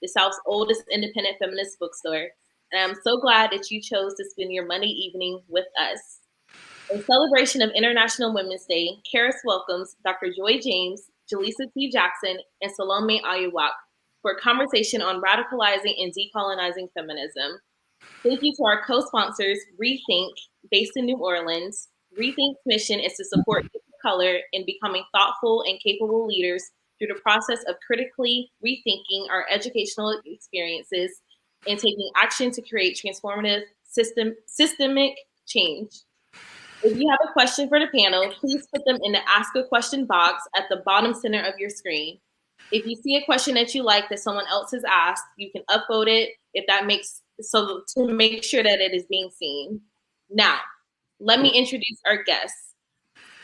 the South's oldest independent feminist bookstore. And I'm so glad that you chose to spend your Monday evening with us. In celebration of International Women's Day, Karis welcomes Dr. Joy James, Jalessah T. Jackson, and Salome Ayuak for a conversation on radicalizing and decolonizing feminism. Thank you to our co-sponsors, Rethink, based in New Orleans. Rethink's mission is to support people of color in becoming thoughtful and capable leaders through the process of critically rethinking our educational experiences and taking action to create transformative systemic change. If you have a question for the panel, please put them in the Ask a Question box at the bottom center of your screen. If you see a question that you like that someone else has asked, you can upvote it to make sure that it is being seen. Now, let me introduce our guests.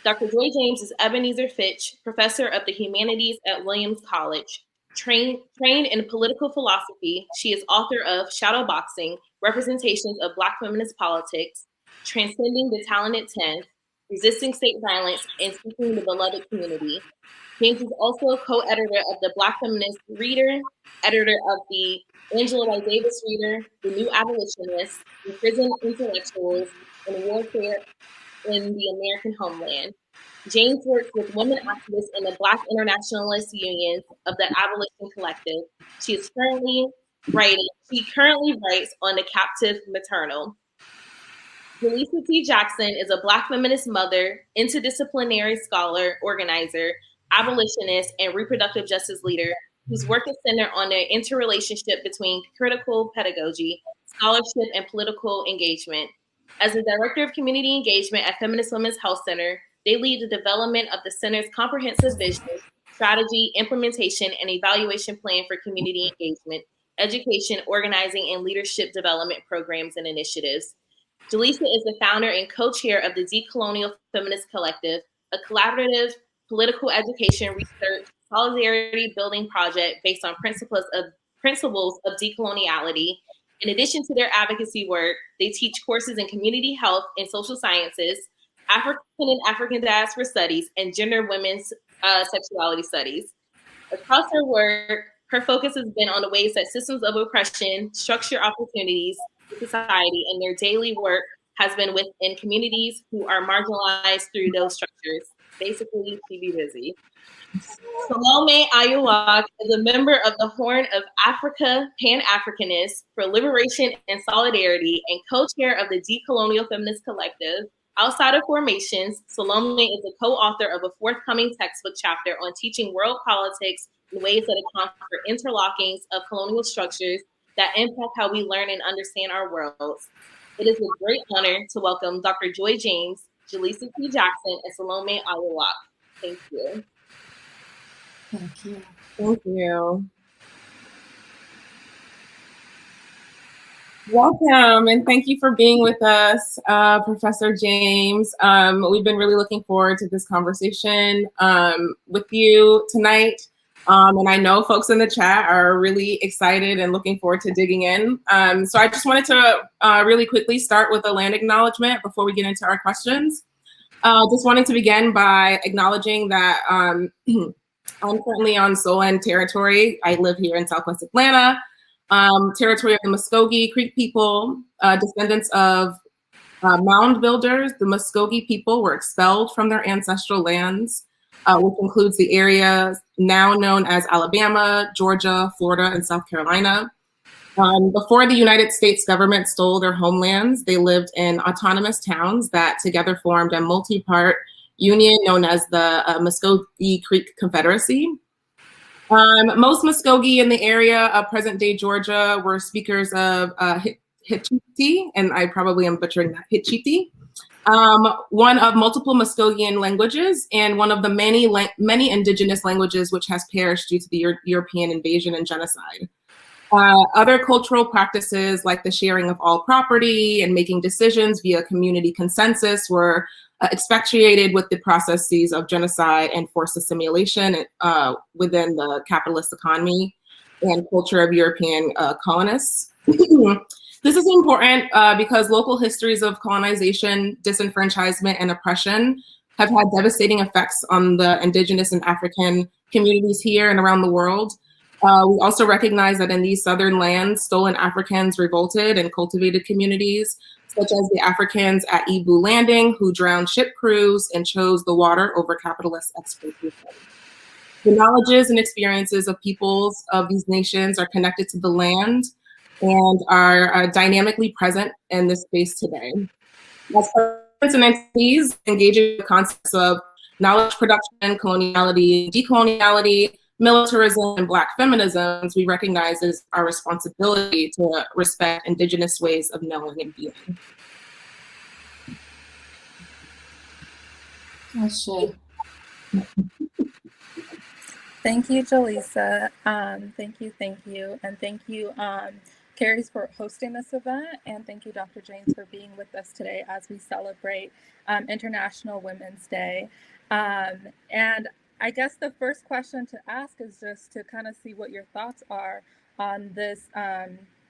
Dr. Joy James is Ebenezer Fitch, professor of the humanities at Williams College. Trained in political philosophy, she is author of Shadowboxing, Representations of Black Feminist Politics, Transcending the Talented 10th, Resisting State Violence, and Seeking the Beloved Community. James is also co-editor of the Black Feminist Reader, editor of the Angela Y. Davis Reader, The New Abolitionists, Imprisoned Intellectuals, and Warfare in the American Homeland. James works with women activists in the Black Internationalist Unions of the Abolition Collective. She currently writes on The Captive Maternal. Jalessah T. Jackson is a Black feminist mother, interdisciplinary scholar, organizer, abolitionist, and reproductive justice leader whose work is centered on the interrelationship between critical pedagogy, scholarship, and political engagement. As the director of community engagement at Feminist Women's Health Center, they lead the development of the center's comprehensive vision, strategy, implementation, and evaluation plan for community engagement, education, organizing, and leadership development programs and initiatives. Jalessah is the founder and co-chair of the Decolonial Feminist Collective, a collaborative political education research solidarity building project based on principles of decoloniality. In addition to their advocacy work, they teach courses in community health and social sciences, African and African diaspora studies, and gender women's sexuality studies. Across her work, her focus has been on the ways that systems of oppression structure opportunities in society, and their daily work has been within communities who are marginalized through those structures. Basically, she be busy. Salome Ayuak is a member of the Horn of Africa Pan-Africanists for Liberation and Solidarity and co-chair of the Decolonial Feminist Collective. Outside of formations, Salome is a co-author of a forthcoming textbook chapter on teaching world politics in ways that account for interlockings of colonial structures that impact how we learn and understand our worlds. It is a great honor to welcome Dr. Joy James, Jalessah T. Jackson, and Salome Ayuak. Thank you. Thank you. Thank you. Welcome, and thank you for being with us, Professor James. We've been really looking forward to this conversation with you tonight. And I know folks in the chat are really excited and looking forward to digging in. So I just wanted to really quickly start with a land acknowledgement before we get into our questions. Just wanted to begin by acknowledging that I'm currently on Siouxland territory. I live here in Southwest Atlanta, territory of the Muskogee Creek people, descendants of mound builders. The Muskogee people were expelled from their ancestral lands, which includes the area now known as Alabama, Georgia, Florida, and South Carolina. Before the United States government stole their homelands, they lived in autonomous towns that together formed a multi-part union known as the Muskogee Creek Confederacy. Most Muskogee in the area of present-day Georgia were speakers of Hitchiti, and I probably am butchering that, Hitchiti, one of multiple Muskogean languages and one of the many indigenous languages which has perished due to the European invasion and genocide. Other cultural practices like the sharing of all property and making decisions via community consensus were expectuated with the processes of genocide and forced assimilation within the capitalist economy and culture of European colonists. This is important because local histories of colonization, disenfranchisement, and oppression have had devastating effects on the indigenous and African communities here and around the world. We also recognize that in these southern lands, stolen Africans revolted and cultivated communities, such as the Africans at Ibu Landing, who drowned ship crews and chose the water over capitalist exploitation. The knowledges and experiences of peoples of these nations are connected to the land and are dynamically present in this space today. As participants and entities engaging with concepts of knowledge production, coloniality, decoloniality, militarism, and Black feminisms, we recognize as our responsibility to respect Indigenous ways of knowing and being. Gotcha. Thank you, Jalessah. Thank you. And thank you, Carrie, for hosting this event. And thank you, Dr. James, for being with us today as we celebrate International Women's Day. And I guess the first question to ask is just to kind of see what your thoughts are on this,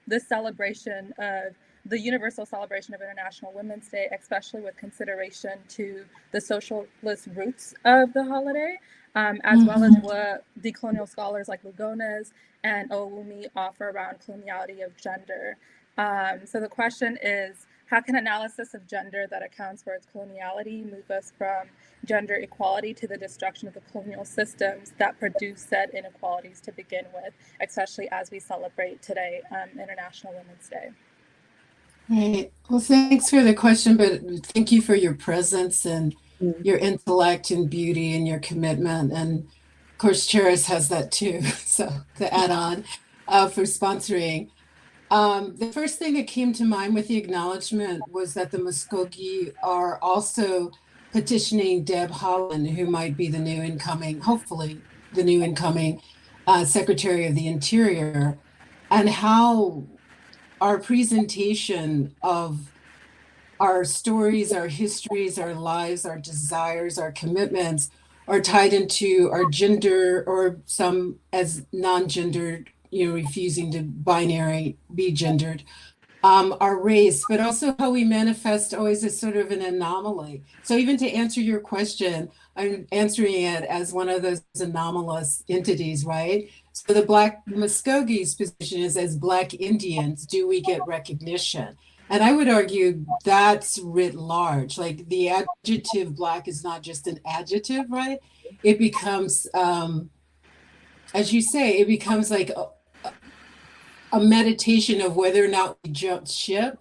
this celebration of the universal celebration of International Women's Day, especially with consideration to the socialist roots of the holiday. As well as what decolonial scholars like Lugones and Owumi offer around coloniality of gender. So the question is, how can analysis of gender that accounts for its coloniality move us from gender equality to the destruction of the colonial systems that produce said inequalities to begin with, especially as we celebrate today, International Women's Day? Right. Well, thanks for the question, but thank you for your presence and your intellect and beauty and your commitment. And of course, Cheris has that too. So to add on for sponsoring. The first thing that came to mind with the acknowledgement was that the Muskogee are also petitioning Deb Haaland, who might be the new incoming, hopefully the new incoming Secretary of the Interior, and how our presentation of our stories, our histories, our lives, our desires, our commitments are tied into our gender, or some as non-gendered, refusing to be gendered, our race, but also how we manifest always as sort of an anomaly. So even to answer your question, I'm answering it as one of those anomalous entities, right? So the Black Muskogee's position is, as Black Indians, do we get recognition? And I would argue that's writ large. Like, the adjective Black is not just an adjective, right? It becomes, as you say, it becomes like a meditation of whether or not we jump ship,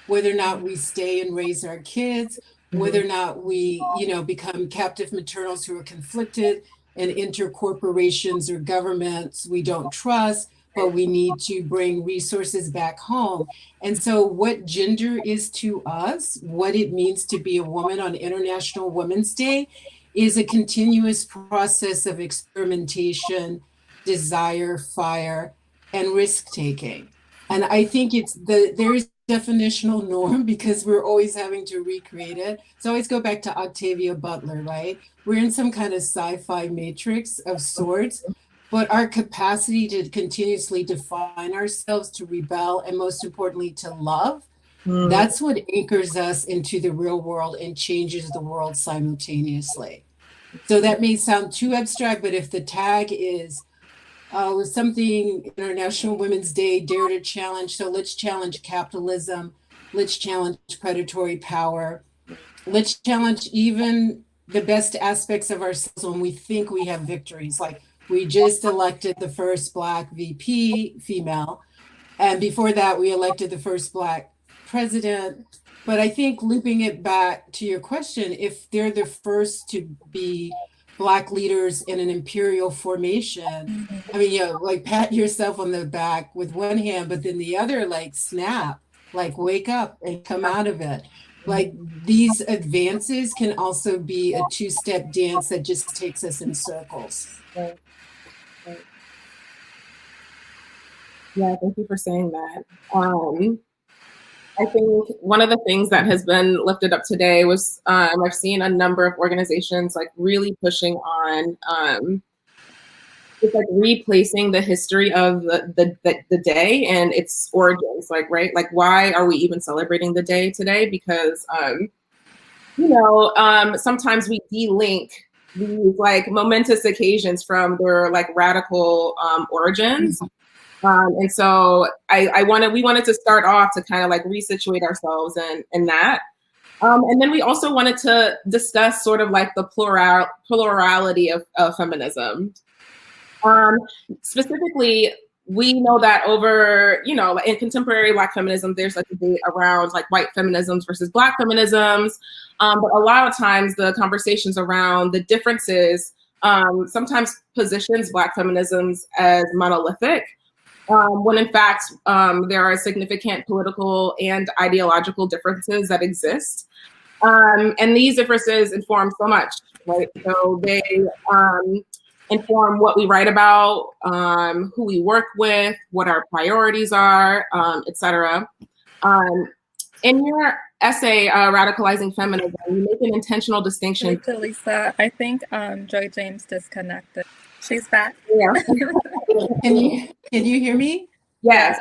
whether or not we stay and raise our kids, whether or not we, become captive maternals who are conflicted and enter corporations or governments we don't trust, but we need to bring resources back home. And so what gender is to us, what it means to be a woman on International Women's Day, is a continuous process of experimentation, desire, fire, and risk-taking. And I think there's definitional norm, because we're always having to recreate it. So I always go back to Octavia Butler, right? We're in some kind of sci-fi matrix of sorts, but our capacity to continuously define ourselves, to rebel, and most importantly, to love, that's what anchors us into the real world and changes the world simultaneously. So that may sound too abstract, but if the tag is with something International Women's Day, dare to challenge. So let's challenge capitalism. Let's challenge predatory power. Let's challenge even the best aspects of ourselves when we think we have victories. Like, we just elected the first Black VP female. And before that, we elected the first Black president. But I think, looping it back to your question, if they're the first to be Black leaders in an imperial formation, I mean, like, pat yourself on the back with one hand, but then the other, like, snap, like, wake up and come out of it. Like, these advances can also be a two-step dance that just takes us in circles. Right. Yeah, thank you for saying that. I think one of the things that has been lifted up today was I've seen a number of organizations like really pushing on it's like replacing the history of the day and its origins. Like, right, like, why are we even celebrating the day today? Because sometimes we de-link these like momentous occasions from their like radical origins. And so we wanted to start off to kind of like resituate ourselves in that. And then we also wanted to discuss sort of like the plurality of feminism. Specifically, we know that over, you know, in contemporary Black feminism, there's a debate around like white feminisms versus Black feminisms. But a lot of times the conversations around the differences sometimes positions Black feminisms as monolithic, when in fact there are significant political and ideological differences that exist. And these differences inform so much, right? So they inform what we write about, who we work with, what our priorities are, etc. In your essay, Radicalizing Feminism, you make an intentional distinction. Wait, Jalessah, I think Joy James disconnected. She's back. Yeah. Can you hear me? Yes.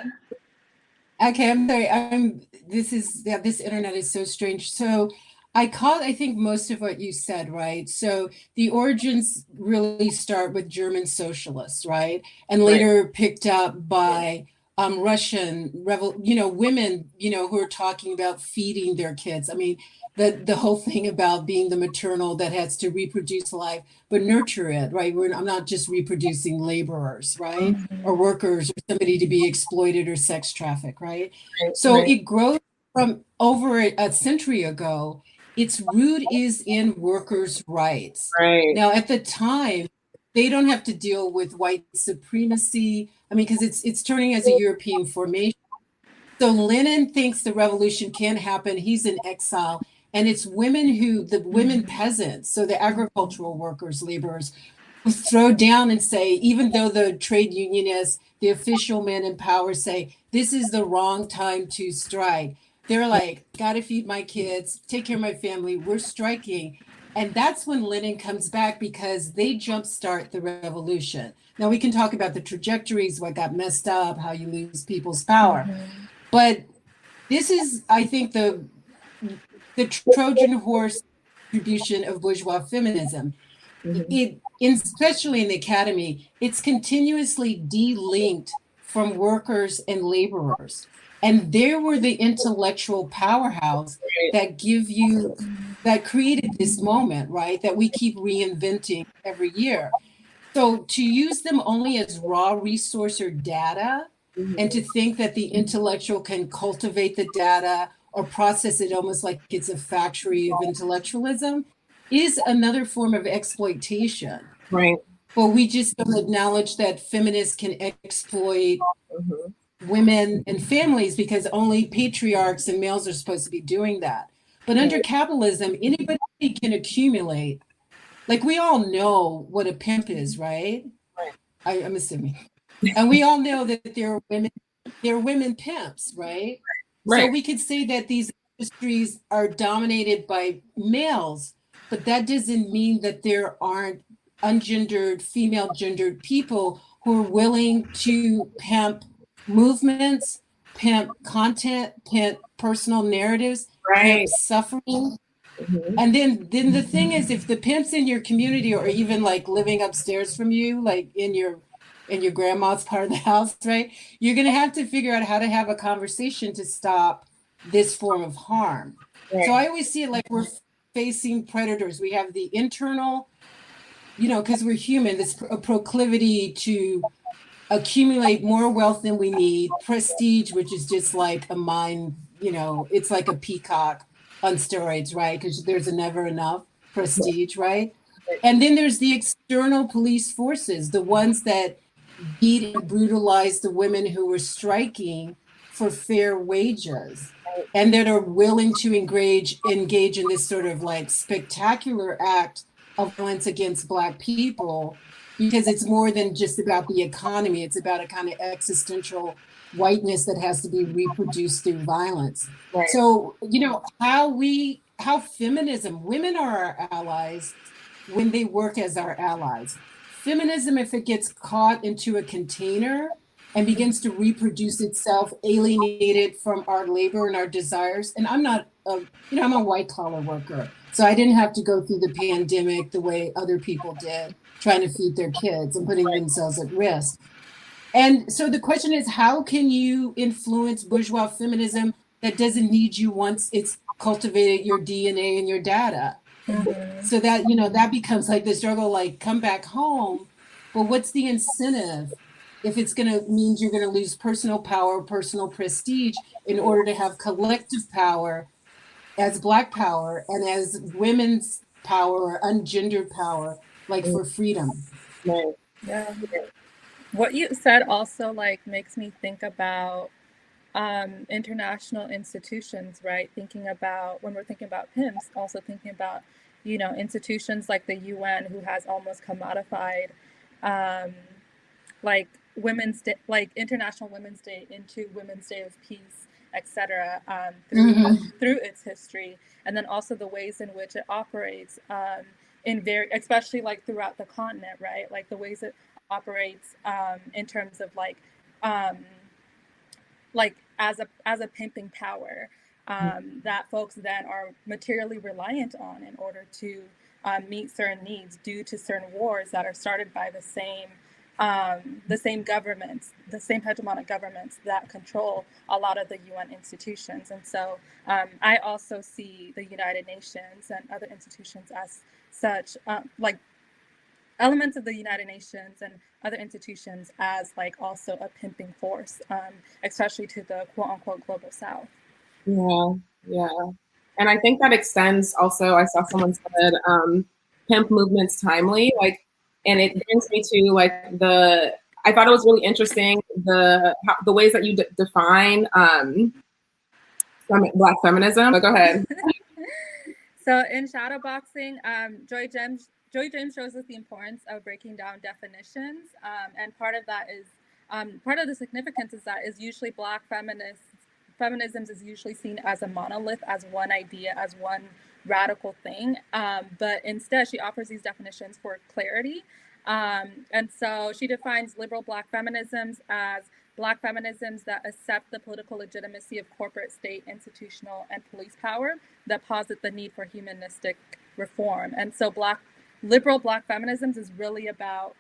Okay, I'm sorry. This internet is so strange. So I caught, I think, most of what you said, right? So the origins really start with German socialists, right? And later picked up by Russian, women, who are talking about feeding their kids. I mean, the whole thing about being the maternal that has to reproduce life, but nurture it, right? I'm not just reproducing laborers, right? Or workers or somebody to be exploited or sex trafficked, right? So it grows from over a century ago. Its root is in workers' rights. Right. Now, at the time, they don't have to deal with white supremacy. I mean, because it's turning as a European formation. So Lenin thinks the revolution can't happen. He's in exile. And it's the women peasants, so the agricultural workers, laborers, who throw down and say, even though the trade unionists, the official men in power say, this is the wrong time to strike. They're like, gotta feed my kids, take care of my family, we're striking. And that's when Lenin comes back, because they jumpstart the revolution. Now we can talk about the trajectories, what got messed up, how you lose people's power. But this is, I think, the Trojan horse distribution of bourgeois feminism. Especially in the academy, it's continuously delinked from workers and laborers. And they were the intellectual powerhouse that created this moment, right? That we keep reinventing every year. So to use them only as raw resource or data, and to think that the intellectual can cultivate the data or process it almost like it's a factory of intellectualism, is another form of exploitation. Right. But we just don't acknowledge that feminists can exploit women and families, because only patriarchs and males are supposed to be doing that. But under capitalism, anybody can accumulate. Like, we all know what a pimp is, right? I'm assuming. And we all know that there are women pimps, right? So we could say that these industries are dominated by males, but that doesn't mean that there aren't ungendered, female gendered people who are willing to pimp movements, pimp content, pimp personal narratives, pimp suffering. And then the thing is, if the pimps in your community or even like living upstairs from you, like in your grandma's part of the house, right? You're going to have to figure out how to have a conversation to stop this form of harm. So I always see it like we're facing predators. We have the internal, because we're human, this proclivity to accumulate more wealth than we need, prestige, which is just like a mind, it's like a peacock on steroids, right? Because there's a never enough prestige, right? And then there's the external police forces, the ones that beat and brutalize the women who were striking for fair wages, and that are willing to engage in this sort of like spectacular act of violence against Black people, because it's more than just about the economy. It's about a kind of existential whiteness that has to be reproduced through violence. So, how feminism, women are our allies when they work as our allies. Feminism, if it gets caught into a container and begins to reproduce itself, alienated from our labor and our desires. And I'm not, I'm a white collar worker. So I didn't have to go through the pandemic the way other people did, trying to feed their kids and putting themselves at risk. And so the question is, how can you influence bourgeois feminism that doesn't need you once it's cultivated your DNA and your data? So that, that becomes like the struggle, like come back home. But what's the incentive if it's going to mean you're going to lose personal power, personal prestige in order to have collective power as Black power and as women's power or ungendered power, like for freedom? Right. Yeah. What you said also like makes me think about international institutions, right? Thinking about when we're thinking about PIMS, also thinking about, institutions like the UN, who has almost commodified like Women's Day, like International Women's Day into Women's Day of Peace, etc. Through its history, and then also the ways in which it operates especially like throughout the continent, right? Like the ways it operates in terms of like as a pimping power that folks then are materially reliant on in order to meet certain needs due to certain wars that are started by the same governments, the same hegemonic governments that control a lot of the UN institutions. And so I also see the United Nations and other institutions as such, like elements of the United Nations and other institutions as like also a pimping force, especially to the quote unquote global South. Yeah. And I think that extends also, I saw someone said, pimp movement's timely, like, and it brings me to like I thought it was really interesting, the ways that you define Black feminism. But go ahead. So in shadowboxing, Joy James shows us the importance of breaking down definitions, and part of that is part of the significance is that is usually Black feminisms is usually seen as a monolith, as one idea, as one radical thing, but instead she offers these definitions for clarity. And so she defines liberal Black feminisms as Black feminisms that accept the political legitimacy of corporate, state, institutional, and police power, that posit the need for humanistic reform. And so liberal Black feminisms is really about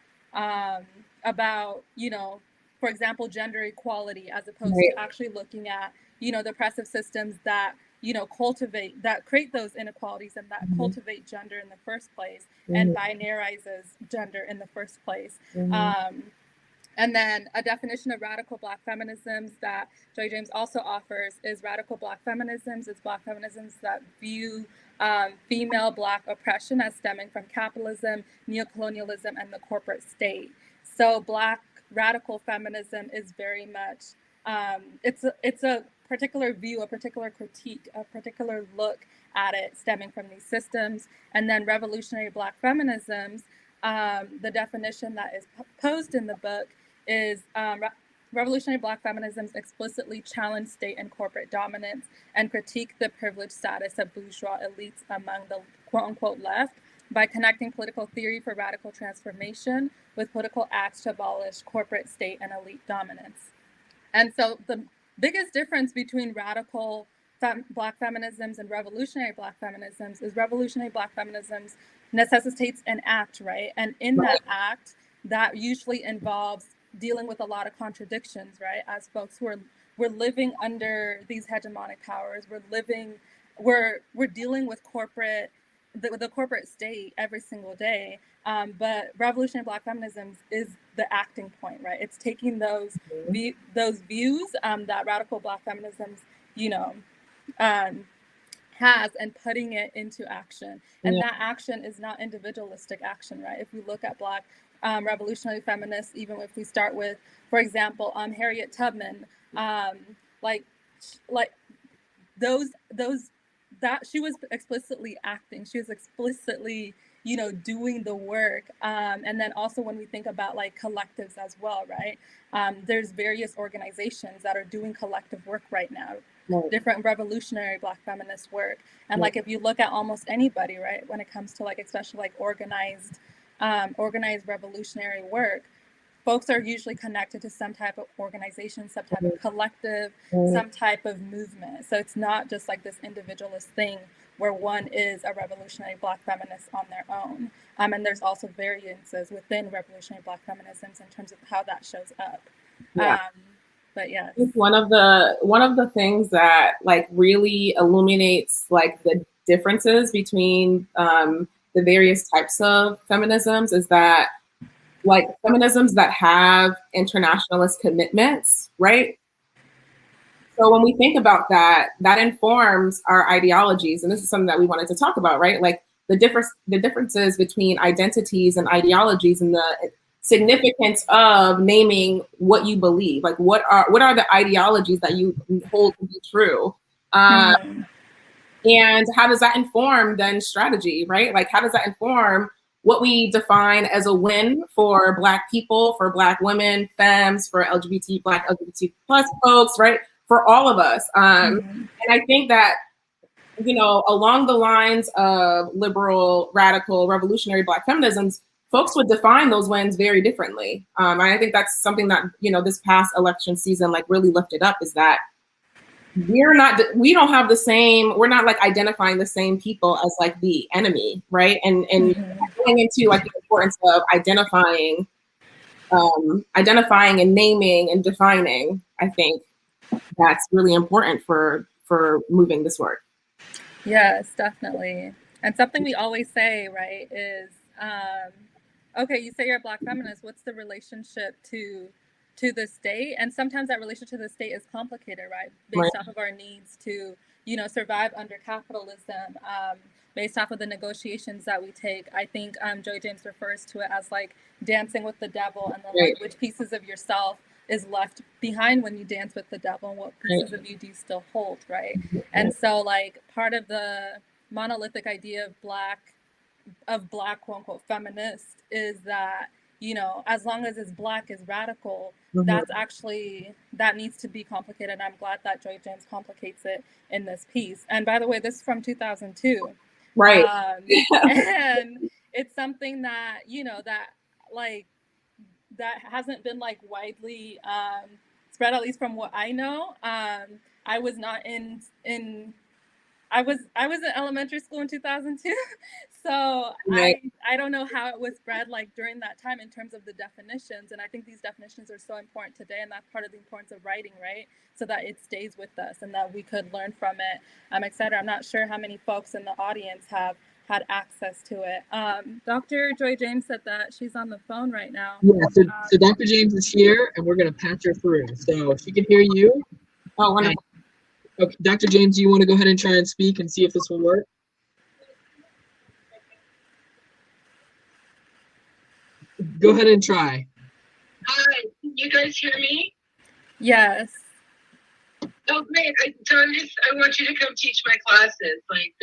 for example, gender equality, as opposed to actually looking at, the oppressive systems that, create those inequalities and that cultivate gender in the first place and binarizes gender in the first place. And then a definition of radical Black feminisms that Joy James also offers is radical Black feminisms. It's Black feminisms that view female Black oppression as stemming from capitalism, neocolonialism, and the corporate state. So Black radical feminism is very much, it's a particular view, a particular critique, a particular look at it stemming from these systems. And then revolutionary Black feminisms, the definition that is posed in the book is revolutionary Black feminisms explicitly challenge state and corporate dominance and critique the privileged status of bourgeois elites among the quote-unquote left by connecting political theory for radical transformation with political acts to abolish corporate, state, and elite dominance. And so the biggest difference between radical Black feminisms and revolutionary Black feminisms is revolutionary Black feminisms necessitates an act, right? And in that act, that usually involves dealing with a lot of contradictions, right? As folks who we're living under these hegemonic powers, we're dealing with the corporate state every single day. But revolutionary Black feminism is the acting point, right? It's taking those views that radical Black feminism, has and putting it into action. And that action is not individualistic action, right? If we look at Black revolutionary feminists, even if we start with, for example, Harriet Tubman, that she was explicitly acting, she was explicitly doing the work, and then also when we think about like collectives as well, right? There's various organizations that are doing collective work right now, different revolutionary Black feminist work, and like if you look at almost anybody, right, when it comes to like especially like organized revolutionary work, folks are usually connected to some type of organization, some type of collective, some type of movement. So it's not just like this individualist thing where one is a revolutionary Black feminist on their own. And there's also variances within revolutionary Black feminisms in terms of how that shows up. Yeah. But yeah, One of the things that like really illuminates like the differences between the various types of feminisms is that like feminisms that have internationalist commitments, right? So when we think about that, that informs our ideologies, and this is something that we wanted to talk about, right? Like the differences between identities and ideologies, and the significance of naming what you believe. Like what are the ideologies that you hold to be true, and how does that inform then strategy, right? Like how does that inform what we define as a win for Black people, for Black women, femmes, for Black LGBT plus folks, right? For all of us. And I think that, you know, along the lines of liberal, radical, revolutionary Black feminisms, folks would define those wins very differently. And I think that's something that, you know, this past election season, like really lifted up, is that we're not like identifying the same people as like the enemy, right? And going into like the importance of identifying and naming and defining, I think that's really important for moving this work. Yes, definitely. And something we always say, right, is, okay, you say you're a Black feminist, what's the relationship to the state? And sometimes that relationship to the state is complicated, right? Based off of our needs to, you know, survive under capitalism, based off of the negotiations that we take. I think Joy James refers to it as like dancing with the devil, and then like which pieces of yourself is left behind when you dance with the devil, and what pieces of you do you still hold, right? And so like part of the monolithic idea of black quote unquote feminist is that, you know, as long as it's Black is radical, that's actually, that needs to be complicated. And I'm glad that Joy James complicates it in this piece. And by the way, this is from 2002. Right. And it's something that, you know, that like, that hasn't been like widely spread, at least from what I know. I was not I was in elementary school in 2002, so I don't know how it was spread like during that time in terms of the definitions. And I think these definitions are so important today, and that's part of the importance of writing, right? So that it stays with us and that we could learn from it, etc. I'm not sure how many folks in the audience have had access to it. Dr. Joy James said that she's on the phone right now. Yeah, so Dr. James is here, and we're going to patch her through. So she can hear you. Oh, wonderful. Okay, Dr. James, do you want to go ahead and try and speak and see if this will work? Go ahead and try. Hi, can you guys hear me? Yes. Oh, great. I want you to come teach my classes. Like,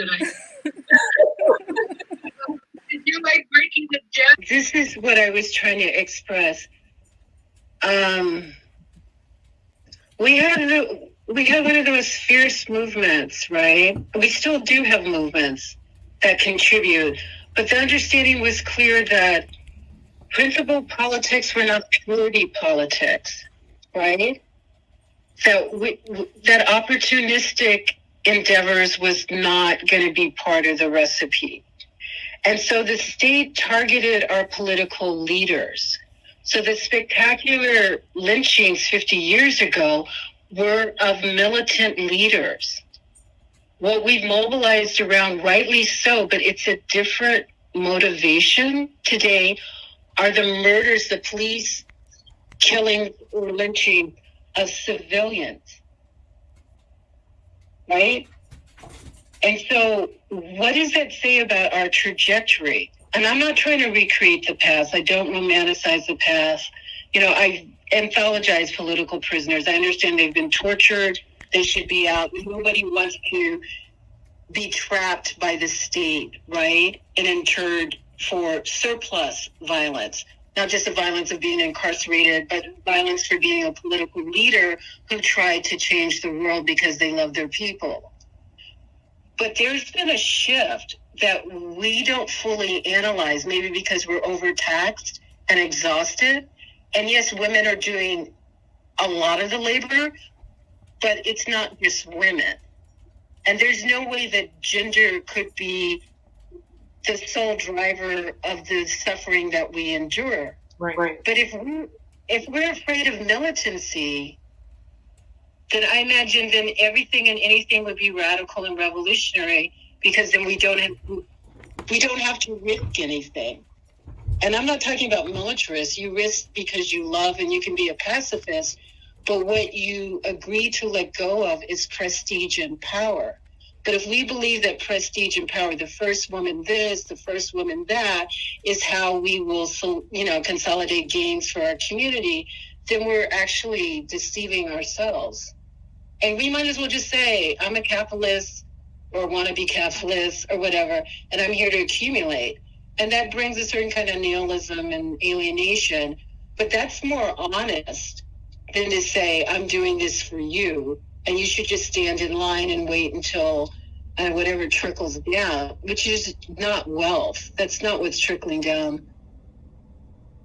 you're like breaking the down. This is what I was trying to express. We had one of those fierce movements, right? We still do have movements that contribute, but the understanding was clear that principled politics were not purity politics, right? That opportunistic endeavors was not going to be part of the recipe. And so the state targeted our political leaders. So the spectacular lynchings 50 years ago were of militant leaders. What we've mobilized around, rightly so, but it's a different motivation today, are the murders, the police killing or lynching of civilians, right? And so what does that say about our trajectory? And I'm not trying to recreate the past. I don't romanticize the past. You know, I anthologize political prisoners. I understand they've been tortured. They should be out. Nobody wants to be trapped by the state, right? And interred for surplus violence. Not just the violence of being incarcerated, but violence for being a political leader who tried to change the world because they love their people. But there's been a shift that we don't fully analyze, maybe because we're overtaxed and exhausted. And yes, women are doing a lot of the labor, but it's not just women. And there's no way that gender could be the sole driver of the suffering that we endure. Right. But if we're afraid of militancy, then I imagine then everything and anything would be radical and revolutionary, because then we don't have to risk anything. And I'm not talking about militarists. You risk because you love and you can be a pacifist, but what you agree to let go of is prestige and power. But if we believe that prestige and power, the first woman this, the first woman that, is how we will, consolidate gains for our community, then we're actually deceiving ourselves. And we might as well just say, I'm a capitalist or want to be capitalist or whatever, and I'm here to accumulate. And that brings a certain kind of nihilism and alienation. But that's more honest than to say, I'm doing this for you, and you should just stand in line and wait until whatever trickles down, which is not wealth. That's not what's trickling down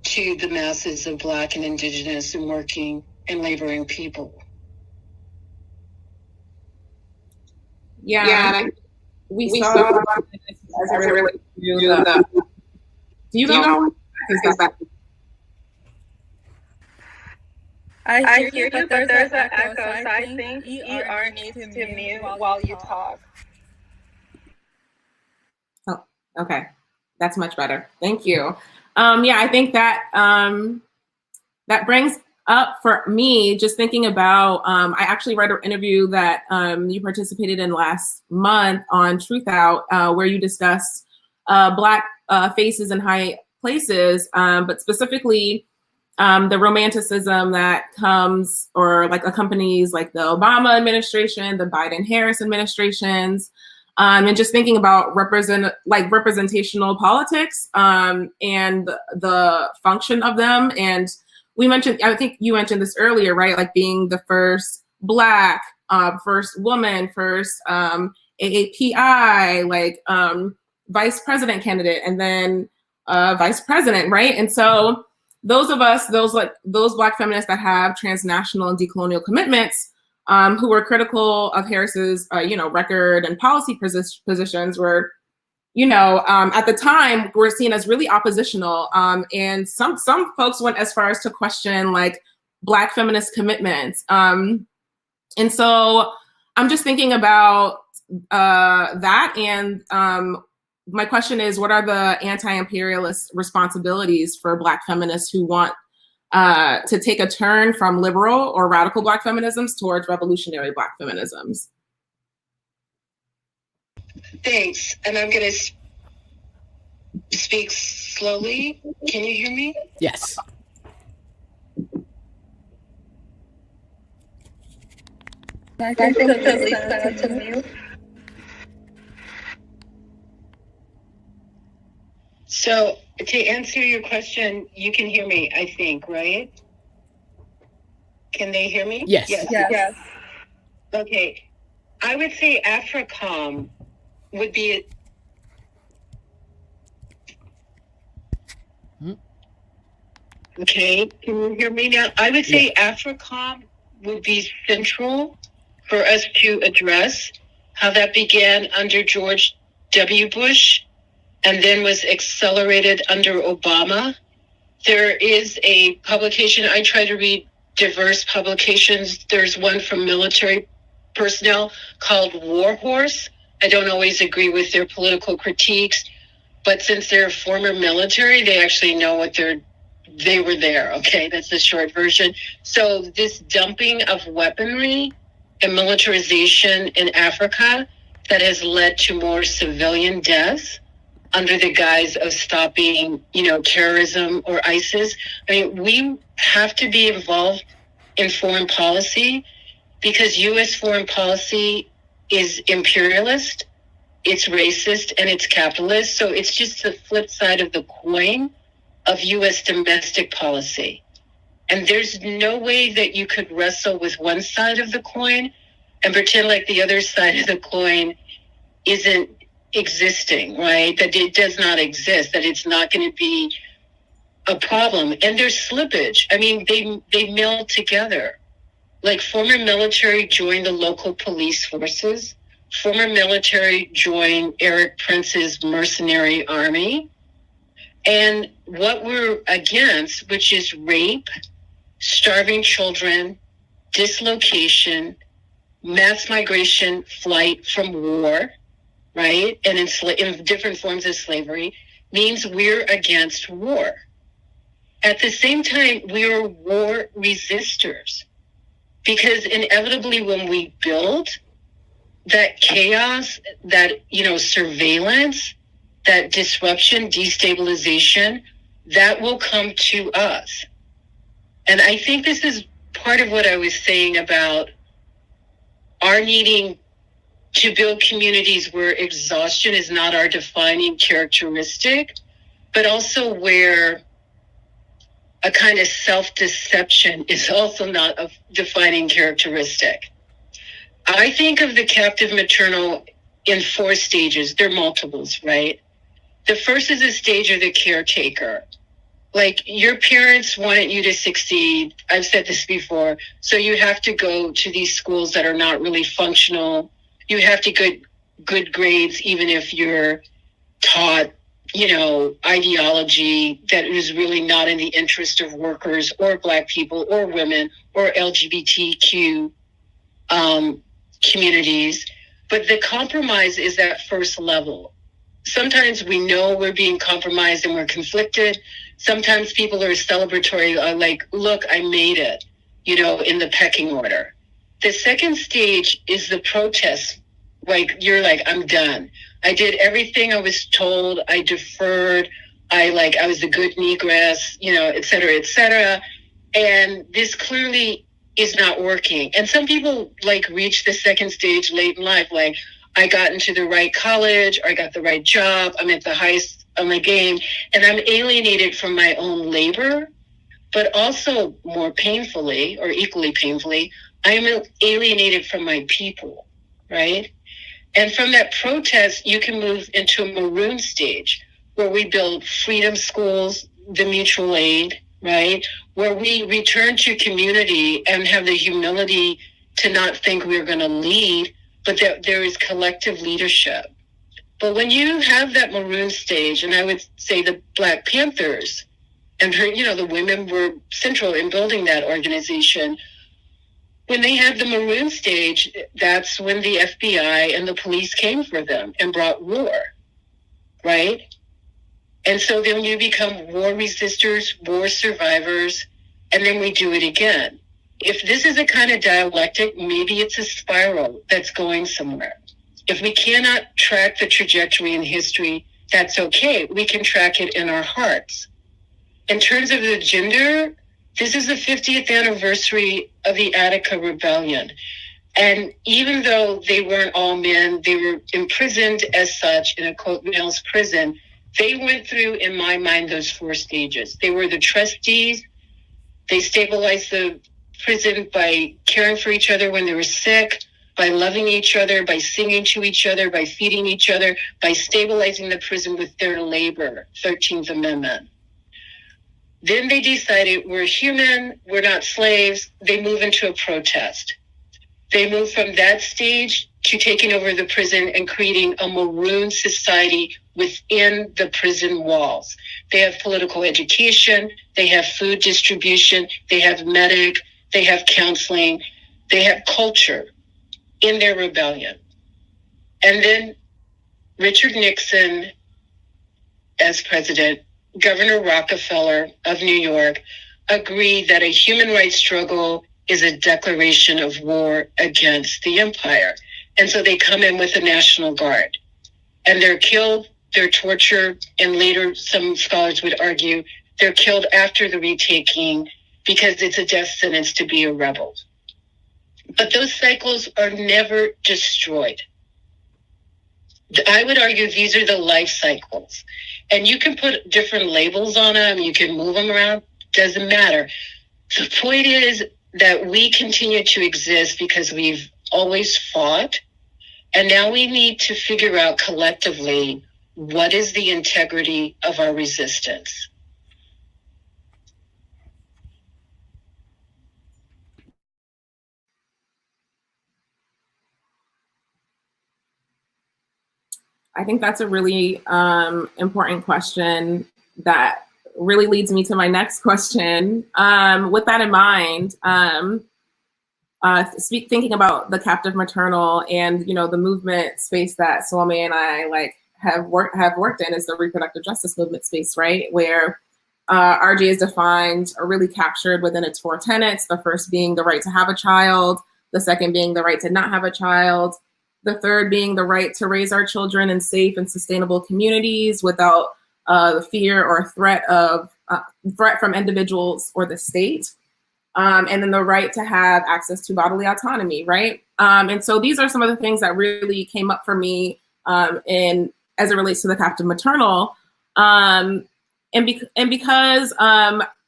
to the masses of Black and Indigenous and working and laboring people. Yeah. We saw as it relates to the. Do you know? Is that? I hear you, but there's an echo, so I think ER needs to mute while you talk. Oh, okay. That's much better. Thank you. I think that that brings up for me, just thinking about, I actually read an interview that you participated in last month on Truth Out, where you discussed Black faces in high places, but specifically the romanticism that comes or like accompanies like the Obama administration, the Biden-Harris administrations, and just thinking about representational politics and the function of them. And we mentioned, I think you mentioned this earlier, right? Like being the first Black, first woman, first AAPI, like vice president candidate, and then vice president, right? And so those of us, those Black feminists that have transnational and decolonial commitments, who were critical of Harris's, record and policy positions were, at the time were seen as really oppositional. And some folks went as far as to question like Black feminist commitments. And so I'm just thinking about that. And my question is, what are the anti-imperialist responsibilities for Black feminists who want to take a turn from liberal or radical Black feminisms towards revolutionary Black feminisms? Thanks. And I'm going to speak slowly. Can you hear me? Yes. I think Jalessah to mute. So to answer your question, you can hear me, I think, right? Can they hear me? Yes. Yes. Okay. I would say AFRICOM would be okay. Can you hear me now? I would say AFRICOM would be central for us to address how that began under George W. Bush and then was accelerated under Obama. There is a publication, I try to read diverse publications. There's one from military personnel called War Horse. I don't always agree with their political critiques, but since they're former military, they actually know what they were there. Okay, that's the short version. So this dumping of weaponry and militarization in Africa that has led to more civilian deaths under the guise of stopping, terrorism or ISIS. I mean, we have to be involved in foreign policy because U.S. foreign policy is imperialist, it's racist, and it's capitalist. So it's just the flip side of the coin of U.S. domestic policy. And there's no way that you could wrestle with one side of the coin and pretend like the other side of the coin isn't existing, right? That it does not exist, that it's not going to be a problem. And there's slippage. I mean, they meld together. Like former military joined the local police forces former military join Eric Prince's mercenary army. And what we're against, which is rape, starving children, dislocation, mass migration, flight from war, right? And in different forms of slavery, means we're against war. At the same time, we are war resistors. Because inevitably when we build, that chaos, that, surveillance, that disruption, destabilization, that will come to us. And I think this is part of what I was saying about our needing to build communities where exhaustion is not our defining characteristic, but also where a kind of self-deception is also not a defining characteristic. I think of the captive maternal in 4 stages. They're multiples, right? The first is a stage of the caretaker. Like, your parents wanted you to succeed. I've said this before. So you have to go to these schools that are not really functional. You have to get good grades, even if you're taught, ideology that is really not in the interest of workers or Black people or women or LGBTQ communities. But the compromise is that first level. Sometimes we know we're being compromised and we're conflicted. Sometimes people are celebratory, like, look, I made it, in the pecking order. The second stage is the protest. Like, you're like, I'm done. I did everything I was told. I deferred. I was a good negress, et cetera, et cetera. And this clearly is not working. And some people reach the second stage late in life. Like, I got into the right college, or I got the right job. I'm at the highest of my game, and I'm alienated from my own labor, but also more painfully, or equally painfully, I am alienated from my people, right? And from that protest, you can move into a maroon stage where we build freedom schools, the mutual aid, right? Where we return to community and have the humility to not think we're going to lead, but that there is collective leadership. But when you have that maroon stage, and I would say the Black Panthers, and the women were central in building that organization. When they had the maroon stage, that's when the FBI and the police came for them and brought war, right? And so then you become war resistors, war survivors, and then we do it again. If this is a kind of dialectic, maybe it's a spiral that's going somewhere. If we cannot track the trajectory in history, that's okay. We can track it in our hearts. In terms of the gender, this is the 50th anniversary of the Attica rebellion. And even though they weren't all men, they were imprisoned as such in a quote male's prison, they went through, in my mind, those 4 stages. They were the trustees. They stabilized the prison by caring for each other when they were sick, by loving each other, by singing to each other, by feeding each other, by stabilizing the prison with their labor, 13th Amendment. Then they decided we're human, we're not slaves. They move into a protest. They move from that stage to taking over the prison and creating a maroon society within the prison walls. They have political education, they have food distribution, they have medic, they have counseling, they have culture in their rebellion. And then Richard Nixon, as president, Governor Rockefeller of New York, agreed that a human rights struggle is a declaration of war against the empire. And so they come in with the National Guard. And they're killed, they're tortured, and later some scholars would argue they're killed after the retaking because it's a death sentence to be a rebel. But those cycles are never destroyed. I would argue these are the life cycles. And you can put different labels on them, you can move them around, doesn't matter. The point is that we continue to exist because we've always fought. And now we need to figure out collectively what is the integrity of our resistance. I think that's a really important question that really leads me to my next question. With that in mind, thinking about the captive maternal and, you know, the movement space that Salome and I have worked in is the reproductive justice movement space, right? Where RJ is defined or really captured within its 4 tenets. The first being the right to have a child, the second being the right to not have a child, the third being the right to raise our children in safe and sustainable communities without the fear or threat from individuals or the state. And then the right to have access to bodily autonomy, right? And so these are some of the things that really came up for me as it relates to the captive maternal. And because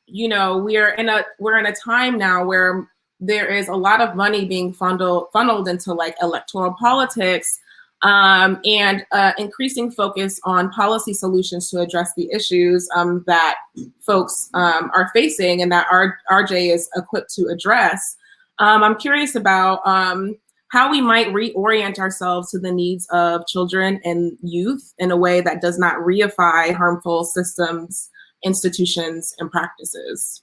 you know, we're in a time now where there is a lot of money being funneled into like electoral politics, and increasing focus on policy solutions to address the issues that folks are facing and that RJ is equipped to address. I'm curious about how we might reorient ourselves to the needs of children and youth in a way that does not reify harmful systems, institutions, and practices.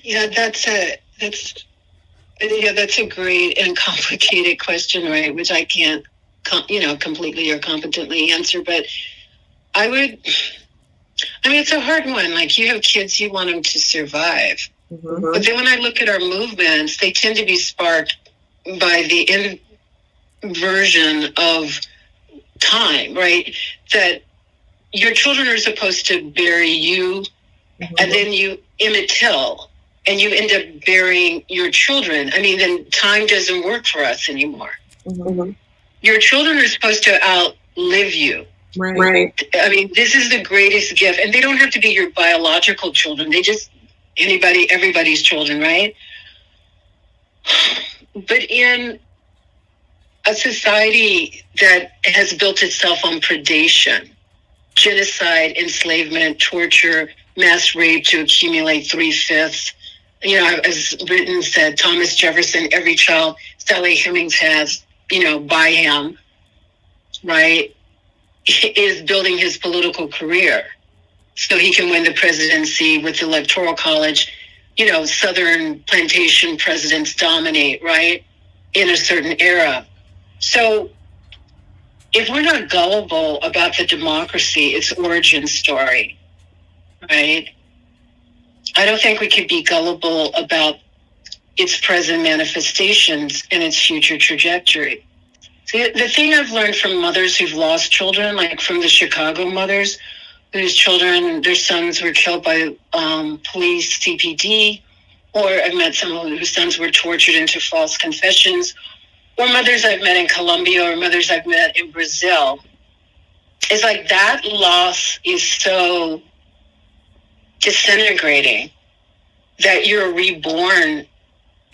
Yeah, that's a great and complicated question, right? Which I can't, completely or competently answer. But it's a hard one. Like, you have kids, you want them to survive. Mm-hmm. But then when I look at our movements, they tend to be sparked by the inversion of time, right? That your children are supposed to bury you, mm-hmm. and then you Emmett Till, and you end up burying your children. I mean, then time doesn't work for us anymore. Mm-hmm. Your children are supposed to outlive you. Right. I mean, this is the greatest gift. And they don't have to be your biological children. They just, everybody's children, right? But in a society that has built itself on predation, genocide, enslavement, torture, mass rape to accumulate 3/5, as Britain said, Thomas Jefferson, every child Sally Hemings has, by him, right, is building his political career so he can win the presidency with the Electoral College. Southern plantation presidents dominate, right, in a certain era. So if we're not gullible about the democracy, its origin story, right, I don't think we could be gullible about its present manifestations and its future trajectory. See, the thing I've learned from mothers who've lost children, like from the Chicago mothers whose children, their sons were killed by police, CPD, or I've met some whose sons were tortured into false confessions, or mothers I've met in Colombia, or mothers I've met in Brazil. It's like that loss is so disintegrating that you're reborn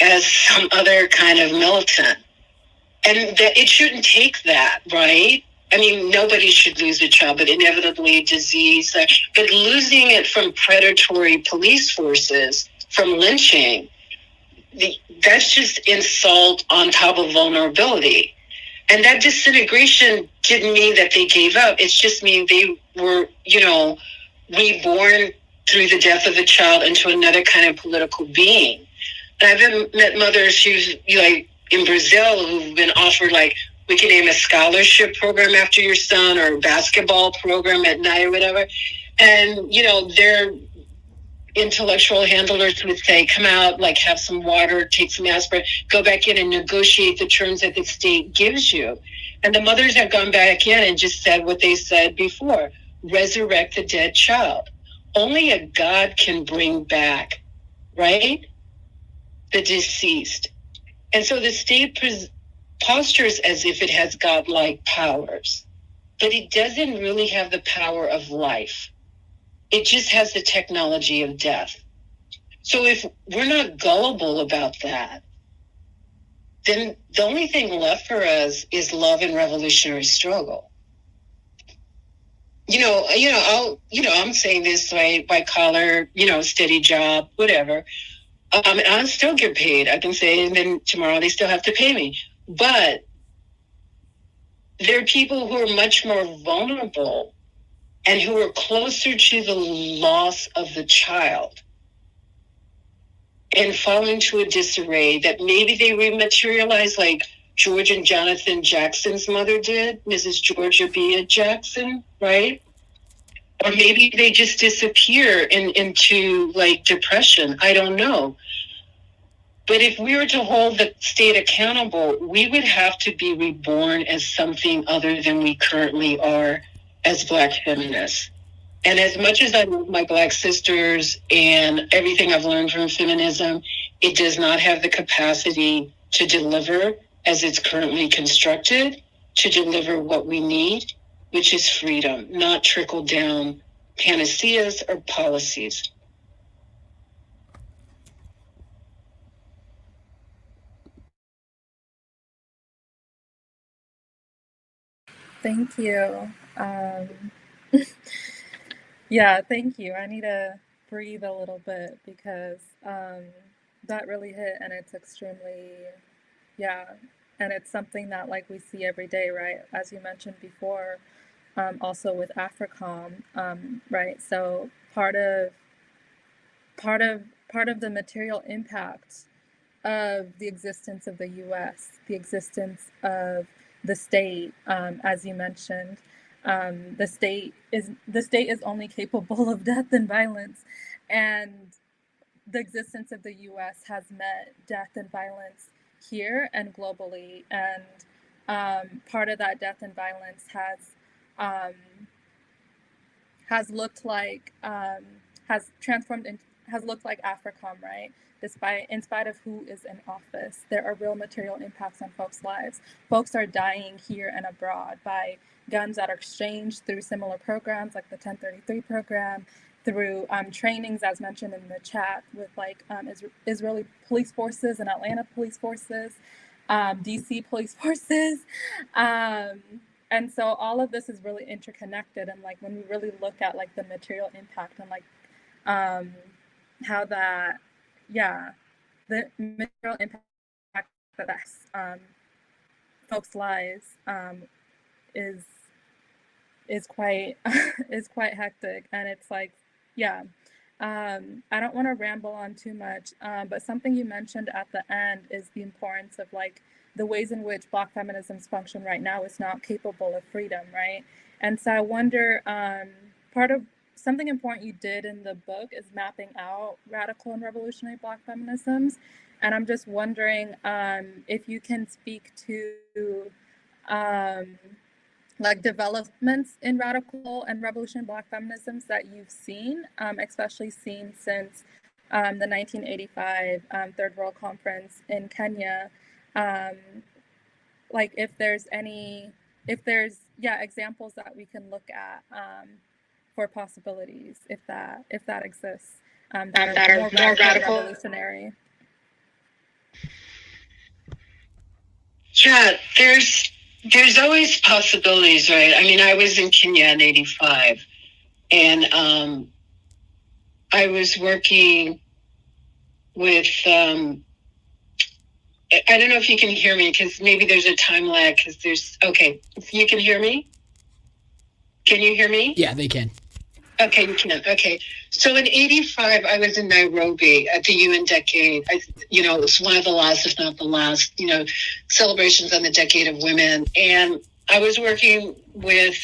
as some other kind of militant. And that it shouldn't take that, right? I mean, nobody should lose a child, but inevitably disease. But losing it from predatory police forces, from lynching, that's just insult on top of vulnerability. And that disintegration didn't mean that they gave up. It's just mean they were, reborn through the death of a child into another kind of political being. And I've met mothers who's in Brazil who've been offered, we can name a scholarship program after your son or a basketball program at night or whatever. And, their intellectual handlers would say, come out, have some water, take some aspirin, go back in and negotiate the terms that the state gives you. And the mothers have gone back in and just said what they said before, resurrect the dead child. Only a God can bring back, right, the deceased. And so the state postures as if it has godlike powers, but it doesn't really have the power of life. It just has the technology of death. So if we're not gullible about that, then the only thing left for us is love and revolutionary struggle. I'm saying this, right, white collar, steady job, whatever. And I'll still get paid. I can say, and then tomorrow they still have to pay me. But There are people who are much more vulnerable and who are closer to the loss of the child and fall into a disarray that maybe they rematerialize like George and Jonathan Jackson's mother did, Mrs. Georgia B. Jackson, right? Or maybe they just disappear into like depression. I don't know. But if we were to hold the state accountable, we would have to be reborn as something other than we currently are as Black feminists. And as much as I love my Black sisters and everything I've learned from feminism, it does not have the capacity to deliver, as it's currently constructed, to deliver what we need, which is freedom, not trickle down panaceas or policies. Thank you. Yeah, thank you. I need to breathe a little bit because that really hit, and it's extremely, yeah, and it's something that like we see every day, right? As you mentioned before, also with AFRICOM, right? So part of the material impact of the existence of the U.S., the existence of the state, as you mentioned, the state is only capable of death and violence, and the existence of the U.S. has met death and violence here and globally, and part of that death and violence has looked like has transformed in, has looked like AFRICOM, right? In spite of who is in office, there are real material impacts on folks' lives. Folks are dying here and abroad by guns that are exchanged through similar programs like the 1033 program, through trainings, as mentioned in the chat, with like Israeli police forces and Atlanta police forces, DC police forces. And so all of this is really interconnected. And like when we really look at like the material impact and like how that, yeah, the material impact that folks' lives is quite hectic. And it's like, yeah, I don't want to ramble on too much, but something you mentioned at the end is the importance of like the ways in which Black feminisms function right now is not capable of freedom, right? And so I wonder, part of something important you did in the book is mapping out radical and revolutionary Black feminisms. And I'm just wondering if you can speak to like developments in radical and revolutionary Black feminisms that you've seen, especially seen since the 1985 Third World Conference in Kenya. Like if there's examples that we can look at for possibilities, if that exists, that are more radical, revolutionary. Yeah, there's always possibilities, right? I mean, I was in Kenya in '85, and I was working with, I don't know if you can hear me, because maybe there's a time lag, okay, you can hear me? Can you hear me? Yeah, they can. Okay, you can. Okay. So in '85, I was in Nairobi at the UN Decade. It was one of the last, if not the last, celebrations on the Decade of Women. And I was working with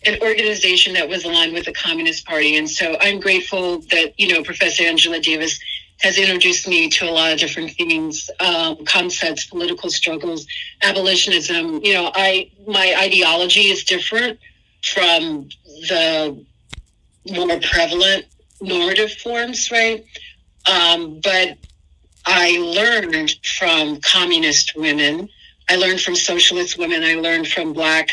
an organization that was aligned with the Communist Party. And so I'm grateful that, Professor Angela Davis has introduced me to a lot of different themes, concepts, political struggles, abolitionism. My ideology is different from the more prevalent normative forms, right? But I learned from communist women. I learned from socialist women. I learned from Black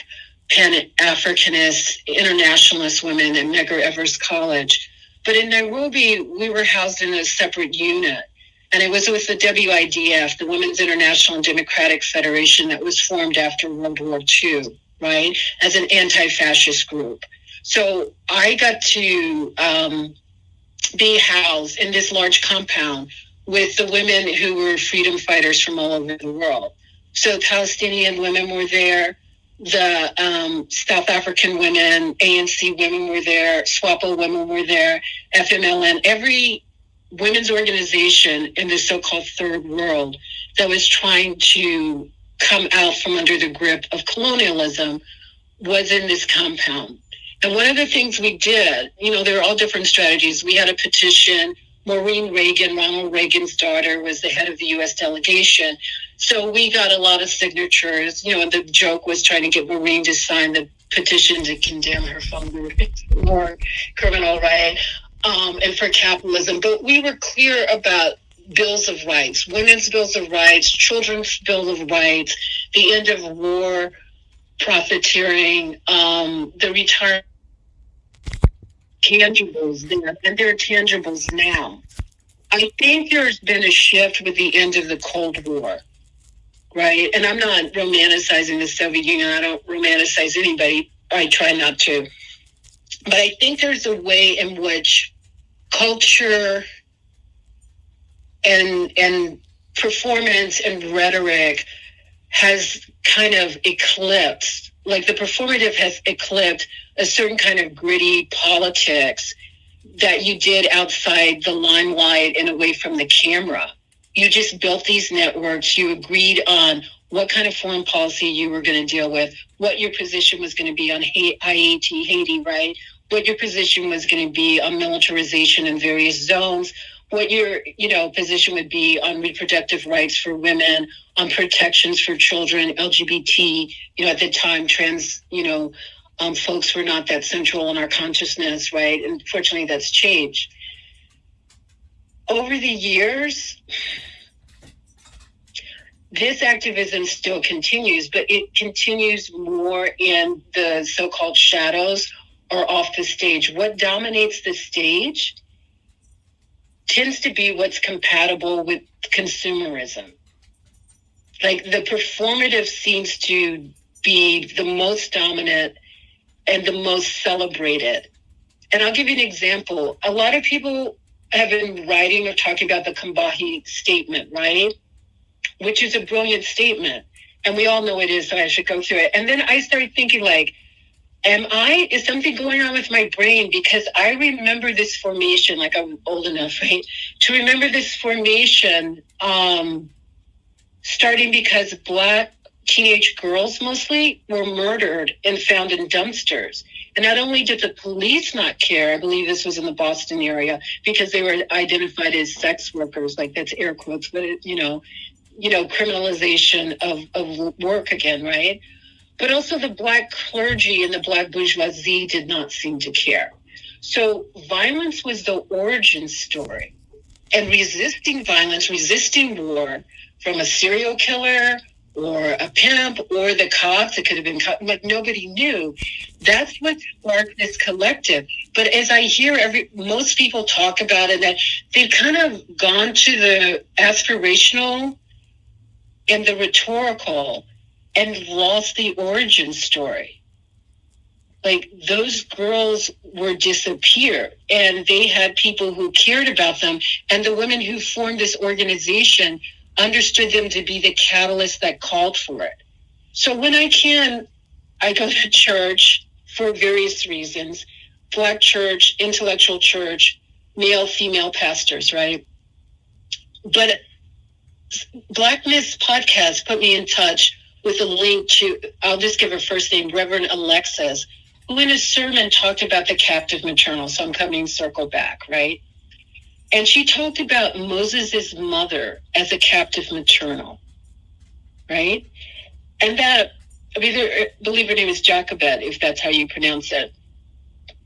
Pan-Africanist, internationalist women at Medgar Evers College. But in Nairobi, we were housed in a separate unit. And it was with the WIDF, the Women's International and Democratic Federation, that was formed after World War II, right? As an anti-fascist group. So I got to be housed in this large compound with the women who were freedom fighters from all over the world. So Palestinian women were there, the South African women, ANC women were there, SWAPO women were there, FMLN, every women's organization in the so-called third world that was trying to come out from under the grip of colonialism was in this compound. And one of the things we did, there are all different strategies. We had a petition. Maureen Reagan, Ronald Reagan's daughter, was the head of the U.S. delegation. So we got a lot of signatures. The joke was trying to get Maureen to sign the petition to condemn her father for criminal right and for capitalism. But we were clear about bills of rights, women's bills of rights, children's bill of rights, the end of war, profiteering, the retirement. Tangibles there, and there are tangibles now. I think there's been a shift with the end of the Cold War, right? And I'm not romanticizing the Soviet Union. I don't romanticize anybody. I try not to. But I think there's a way in which culture and performance and rhetoric has kind of eclipsed, like the performative has eclipsed a certain kind of gritty politics that you did outside the limelight and away from the camera. You just built these networks. You agreed on what kind of foreign policy you were going to deal with, what your position was going to be on Haiti, right? What your position was going to be on militarization in various zones, what your position would be on reproductive rights for women, on protections for children, LGBT, at the time, trans, folks were not that central in our consciousness, right? And fortunately, that's changed. Over the years, this activism still continues, but it continues more in the so-called shadows or off the stage. What dominates the stage tends to be what's compatible with consumerism. Like the performative seems to be the most dominant and the most celebrated. And I'll give you an example. A lot of people have been writing or talking about the Combahee statement, right? Which is a brilliant statement. And we all know it is, so I should go through it. And then I started thinking is something going on with my brain? Because I remember this formation, like I'm old enough, right? To remember this formation starting because Black teenage girls mostly were murdered and found in dumpsters. And not only did the police not care, I believe this was in the Boston area, because they were identified as sex workers, like that's air quotes, but criminalization of work again, right? But also the Black clergy and the Black bourgeoisie did not seem to care. So violence was the origin story. And resisting violence, resisting war from a serial killer or a pimp or the cops, it could have been like nobody knew. That's what sparked this collective. But as I hear most people talk about it, that they've kind of gone to the aspirational and the rhetorical and lost the origin story. Like those girls were disappeared and they had people who cared about them. And the women who formed this organization understood them to be the catalyst that called for it. So when I go to church for various reasons, Black church, intellectual church, male, female pastors, right? But Black Myths podcast put me in touch with a link to, I'll just give her first name, Reverend Alexis, who in a sermon talked about the captive maternal. So I'm coming circle back, right? And she talked about Moses' mother as a captive maternal, right? And that, I believe her name is Jacobet, if that's how you pronounce it,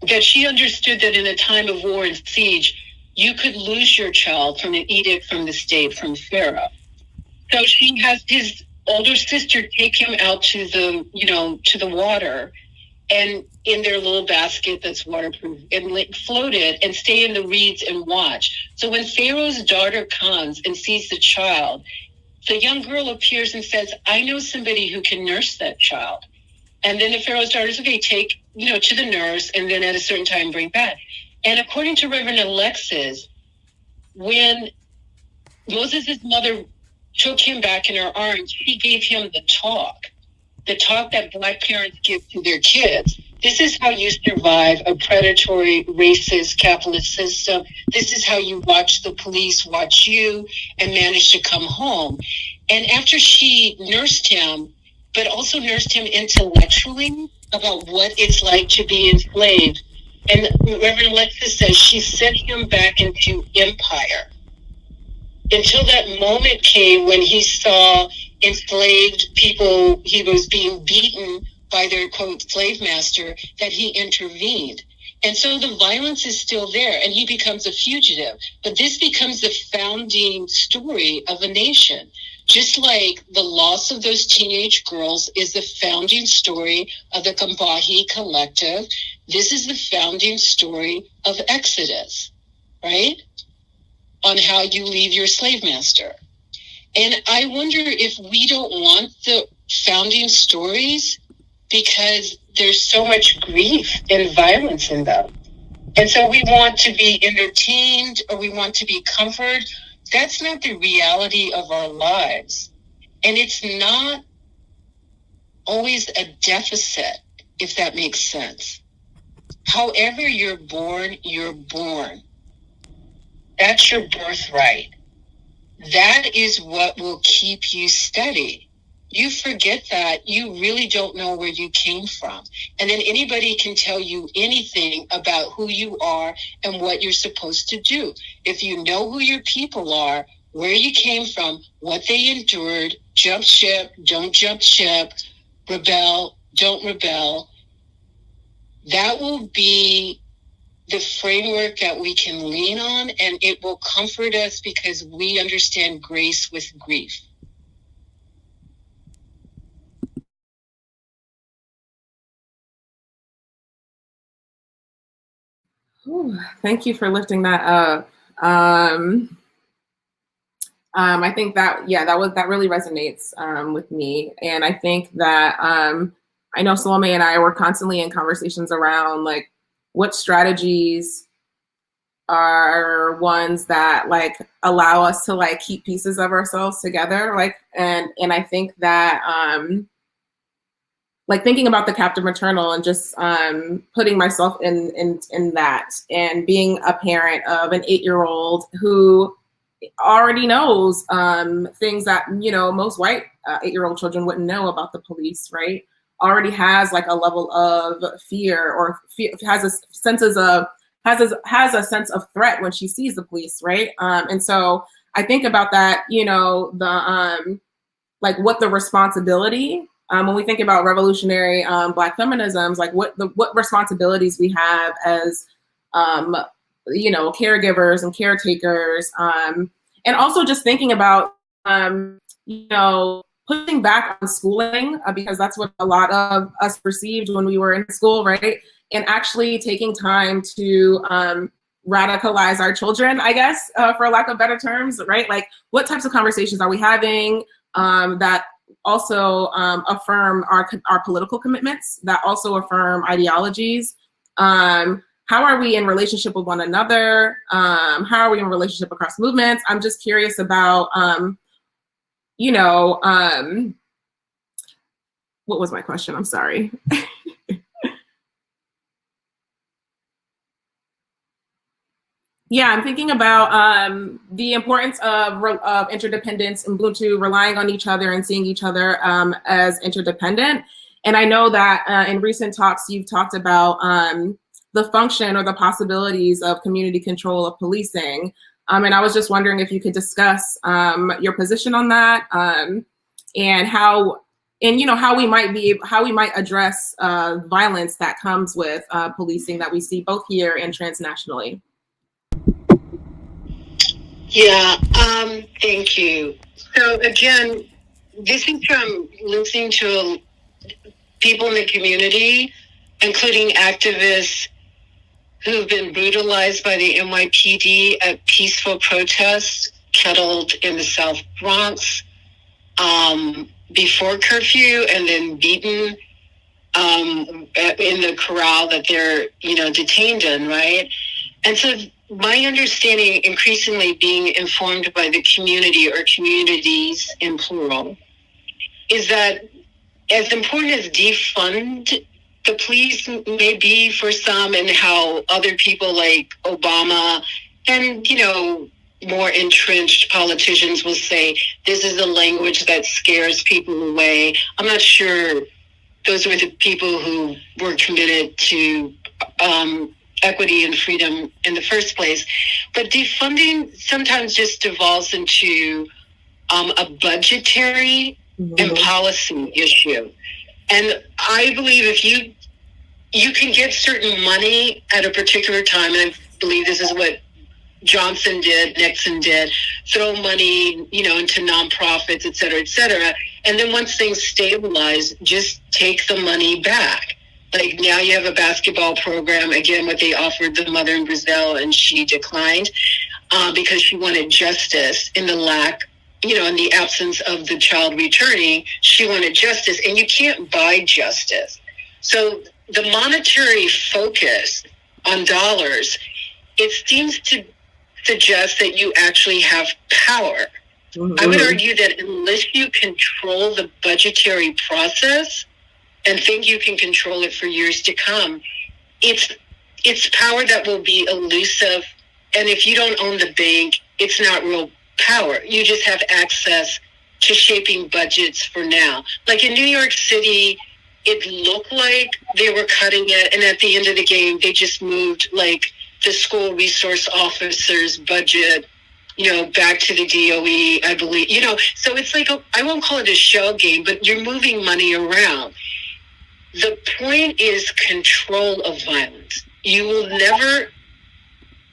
that she understood that in a time of war and siege, you could lose your child from an edict from the state, from Pharaoh. So she has his older sister take him out to the water, and in their little basket that's waterproof, and float it and stay in the reeds and watch. So when Pharaoh's daughter comes and sees the child, the young girl appears and says, I know somebody who can nurse that child. And then the Pharaoh's daughter is, okay, take, to the nurse, and then at a certain time bring back. And according to Reverend Alexis, when Moses' mother took him back in her arms, she gave him the talk. the talk that Black parents give to their kids. This is how you survive a predatory, racist, capitalist system. This is how you watch the police watch you and manage to come home. And after she nursed him, but also nursed him intellectually about what it's like to be enslaved, and Reverend Alexis says she sent him back into empire until that moment came when he saw enslaved people, he was being beaten by their, quote, slave master, that he intervened. And so the violence is still there, and he becomes a fugitive. But this becomes the founding story of a nation. Just like the loss of those teenage girls is the founding story of the Combahee Collective, this is the founding story of Exodus, right? On how you leave your slave master. And I wonder if we don't want the founding stories because there's so much grief and violence in them. And so we want to be entertained or we want to be comforted. That's not the reality of our lives. And it's not always a deficit, if that makes sense. However you're born, you're born. That's your birthright. That is what will keep you steady. You forget that, you really don't know where you came from. And then anybody can tell you anything about who you are and what you're supposed to do. If you know who your people are, where you came from, what they endured, jump ship, don't jump ship, rebel, don't rebel, that will be the framework that we can lean on, and it will comfort us because we understand grace with grief. Ooh, thank you for lifting that up. I think that, that really resonates with me. And I think that I know Salome and I were constantly in conversations around like what strategies are ones that like allow us to like keep pieces of ourselves together. Like, and I think that like thinking about the captive maternal and just putting myself in that, and being a parent of an 8-year-old who already knows things that, you know, most white 8-year-old children wouldn't know about the police, right? Already has like a level of fear, or has a sense of threat when she sees the police, right? And so I think about that, you know, the like what the responsibility, when we think about revolutionary Black feminisms, like what responsibilities we have as you know, caregivers and caretakers, and also just thinking about you know, pushing back on schooling, because that's what a lot of us perceived when we were in school, right? And actually taking time to radicalize our children, I guess, for lack of better terms, right? Like what types of conversations are we having that also affirm our political commitments, that also affirm ideologies? How are we in relationship with one another? How are we in relationship across movements? I'm just curious about, you know, what was my question? I'm sorry. Yeah, I'm thinking about the importance of interdependence, Ubuntu, relying on each other and seeing each other as interdependent. And I know that in recent talks, you've talked about the function or the possibilities of community control of policing. And I was just wondering if you could discuss your position on that, and how, and you know, how we might address violence that comes with policing that we see both here and transnationally. Yeah, thank you. So again, this is from listening to people in the community, including activists who've been brutalized by the NYPD at peaceful protests kettled in the South Bronx before curfew, and then beaten in the corral that they're, you know, detained in, right? And so my understanding, increasingly being informed by the community or communities in plural, is that as important as defund the police may be for some, and how other people like Obama and, you know, more entrenched politicians will say, this is the language that scares people away. I'm not sure those were the people who were committed to equity and freedom in the first place. But defunding sometimes just devolves into a budgetary and policy issue. And I believe if you can get certain money at a particular time, and I believe this is what Johnson did, Nixon did, throw money, you know, into nonprofits, et cetera, and then once things stabilize, just take the money back. Like now you have a basketball program, again, what they offered the mother in Brazil, and she declined because she wanted justice in the lack, you know, in the absence of the child returning. She wanted justice, and you can't buy justice. So the monetary focus on dollars, it seems to suggest that you actually have power. I would argue that unless you control the budgetary process and think you can control it for years to come, it's power that will be elusive. And if you don't own the bank, it's not real power. You just have access to shaping budgets for now. Like in New York City, it looked like they were cutting it, and at the end of the game, they just moved like the school resource officer's budget, you know, back to the DOE, I believe, you know. So it's like, I won't call it a shell game, but you're moving money around. The point is control of violence. You will never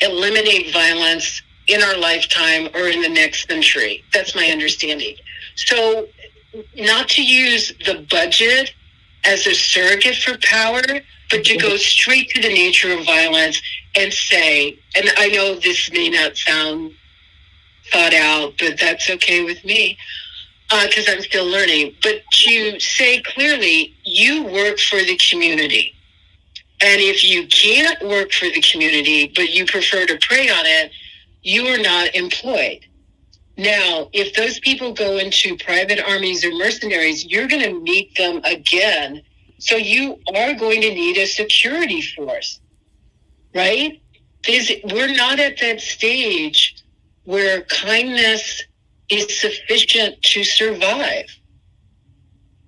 eliminate violence in our lifetime or in the next century. That's my understanding. So not to use the budget as a surrogate for power, but to go straight to the nature of violence and say, and I know this may not sound thought out, but that's okay with me because I'm still learning, but to say clearly, you work for the community. And if you can't work for the community, but you prefer to prey on it, you are not employed. Now, if those people go into private armies or mercenaries, you're going to meet them again. So you are going to need a security force, right? We're not at that stage where kindness is sufficient to survive.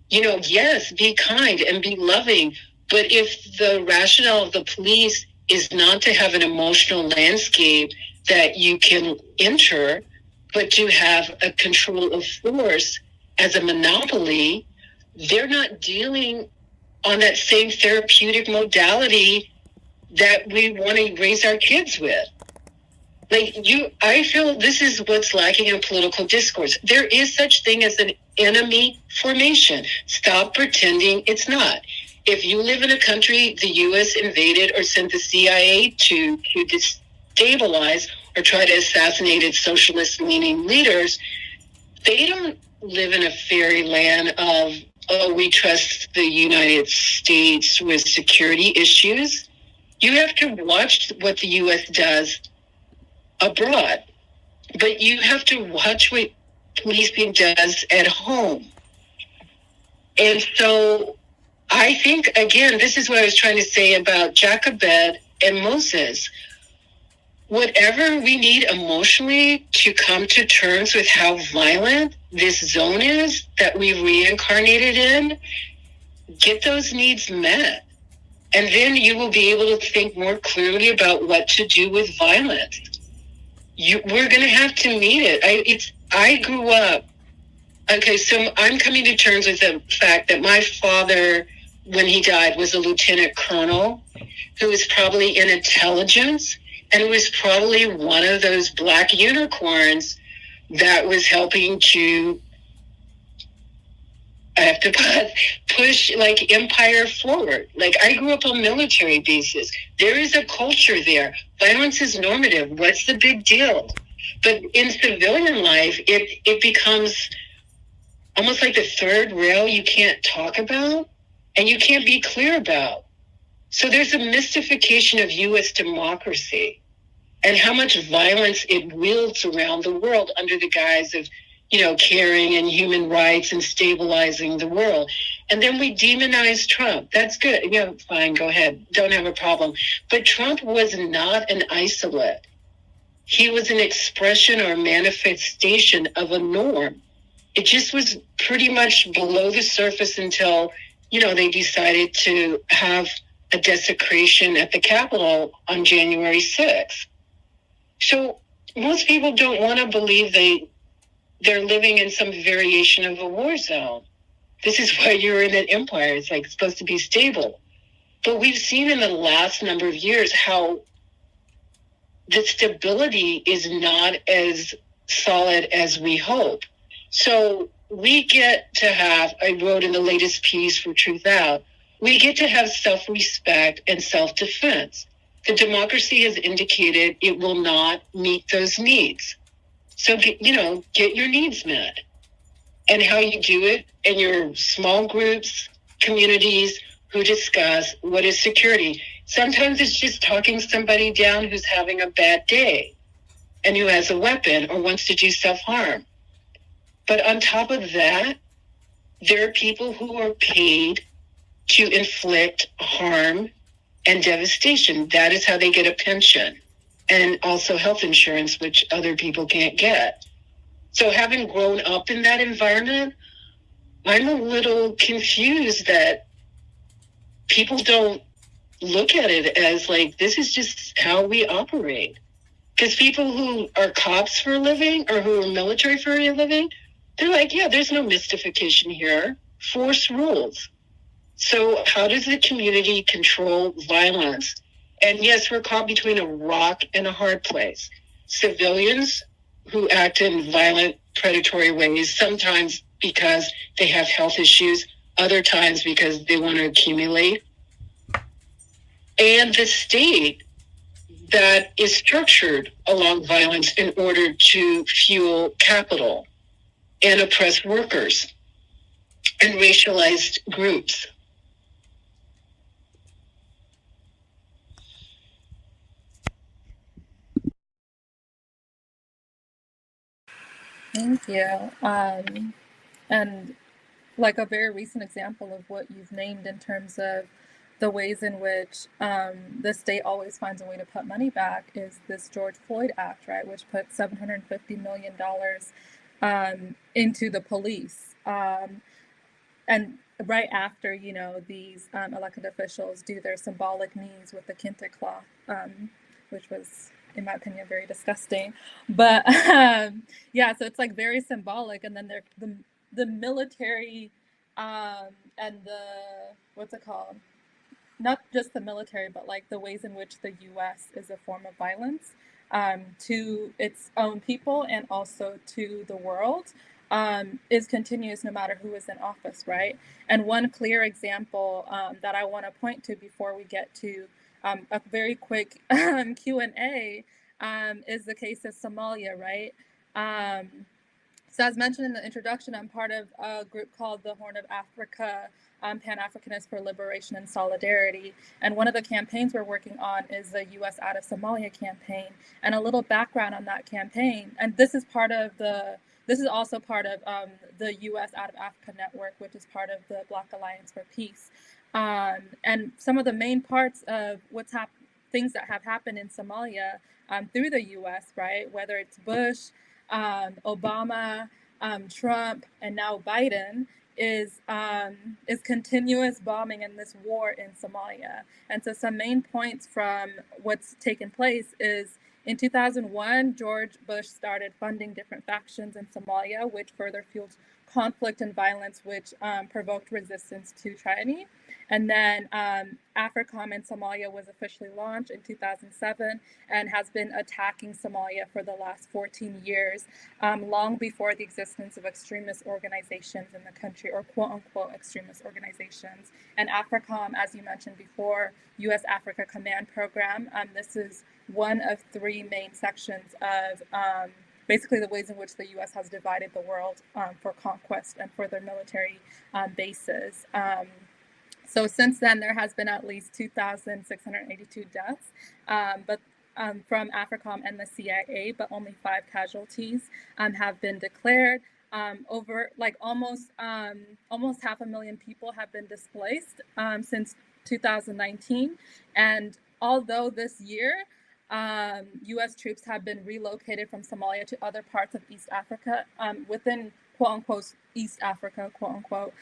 You know, yes, be kind and be loving, but if the rationale of the police is not to have an emotional landscape that you can enter, but to have a control of force as a monopoly, they're not dealing on that same therapeutic modality that we want to raise our kids with. I feel this is what's lacking in political discourse. There is such thing as an enemy formation. Stop pretending it's not. If you live in a country the U.S. invaded or sent the CIA to destabilize or try to assassinate its socialist-leaning leaders, they don't live in a fairyland of, oh, we trust the United States with security issues. You have to watch what the U.S. does abroad, but you have to watch what policing does at home. And so I think, again, this is what I was trying to say about Jochebed and Moses. Whatever we need emotionally to come to terms with how violent this zone is that we've reincarnated in, get those needs met. And then you will be able to think more clearly about what to do with violence. We're going to have to meet it. I grew up. Okay, so I'm coming to terms with the fact that my father, when he died, was a lieutenant colonel who was probably in intelligence and was probably one of those black unicorns that was helping to, I have to push like empire forward. Like I grew up on military bases. There is a culture there. Violence is normative. What's the big deal? But in civilian life, it becomes almost like the third rail you can't talk about and you can't be clear about. So there's a mystification of U.S. democracy and how much violence it wields around the world under the guise of, you know, caring and human rights and stabilizing the world. And then we demonize Trump. That's good. Yeah, fine, go ahead. Don't have a problem. But Trump was not an isolate. He was an expression or manifestation of a norm. It just was pretty much below the surface until, they decided to have a desecration at the Capitol on January 6th. So most people don't want to believe they're living in some variation of a war zone. This is why you're in an empire. It's like supposed to be stable. But we've seen in the last number of years how the stability is not as solid as we hope. So we get to have, I wrote in the latest piece for Truth Out, we get to have self-respect and self-defense. The democracy has indicated it will not meet those needs. So, get your needs met. And how you do it in your small groups, communities who discuss what is security. Sometimes it's just talking somebody down who's having a bad day and who has a weapon or wants to do self-harm. But on top of that, there are people who are paid to inflict harm and devastation. That is how they get a pension and also health insurance, which other people can't get. So having grown up in that environment, I'm a little confused that people don't look at it as like, this is just how we operate. Because people who are cops for a living or who are military for a living, they're like, yeah, there's no mystification here. Force rules. So how does the community control violence? And yes, we're caught between a rock and a hard place. Civilians who act in violent, predatory ways, sometimes because they have health issues, other times because they want to accumulate. And the state that is structured along violence in order to fuel capital and oppress workers and racialized groups. Thank you. And like a very recent example of what you've named in terms of the ways in which the state always finds a way to put money back is this George Floyd Act, right, which put $750 million into the police. And right after, these elected officials do their symbolic knees with the kente cloth, which was, in my opinion, very disgusting. But yeah, so it's like very symbolic. And then the military and what's it called? Not just the military, but like the ways in which the US is a form of violence to its own people and also to the world is continuous no matter who is in office, right? And one clear example that I want to point to before we get to a very quick Q&A is the case of Somalia, right? So as mentioned in the introduction, I'm part of a group called the Horn of Africa, Pan-Africanists for Liberation and Solidarity. And one of the campaigns we're working on is the US Out of Somalia campaign. And a little background on that campaign. And this is also part of the US Out of Africa network, which is part of the Black Alliance for Peace. And some of the main parts of things that have happened in Somalia through the US, right? Whether it's Bush, Obama, Trump, and now Biden is continuous bombing in this war in Somalia. And so some main points from what's taken place is in 2001, George Bush started funding different factions in Somalia, which further fueled conflict and violence, which provoked resistance to tyranny. And then AFRICOM in Somalia was officially launched in 2007 and has been attacking Somalia for the last 14 years, long before the existence of extremist organizations in the country, or quote unquote extremist organizations. And AFRICOM, as you mentioned before, US Africa Command Program, this is one of three main sections of basically the ways in which the US has divided the world for conquest and for their military bases. So since then, there has been at least 2,682 deaths, from AFRICOM and the CIA, but only 5 casualties have been declared. over like almost 500,000 people have been displaced since 2019. And although this year, U.S. troops have been relocated from Somalia to other parts of East Africa, within quote unquote East Africa, quote unquote,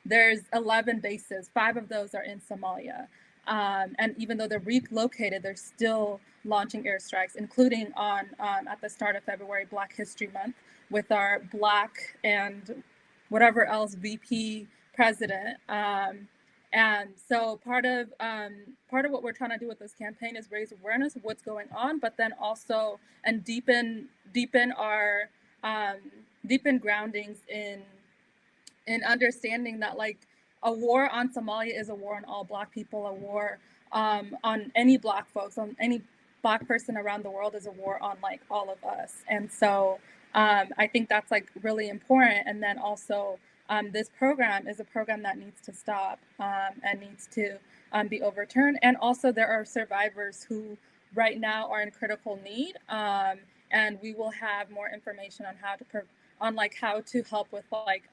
there's 11 bases. 5 of those are in Somalia. And even though they're relocated, they're still launching airstrikes, including on at the start of February, Black History Month, with our Black and whatever else VP president. And so part of what we're trying to do with this campaign is raise awareness of what's going on, but then also and deepen our deepen groundings in understanding that like a war on Somalia is a war on all Black people, a war on any Black folks, on any Black person around the world is a war on like all of us. And so I think that's like really important. And then also this program is a program that needs to stop and needs to be overturned. And also there are survivors who right now are in critical need. And we will have more information on how to help with like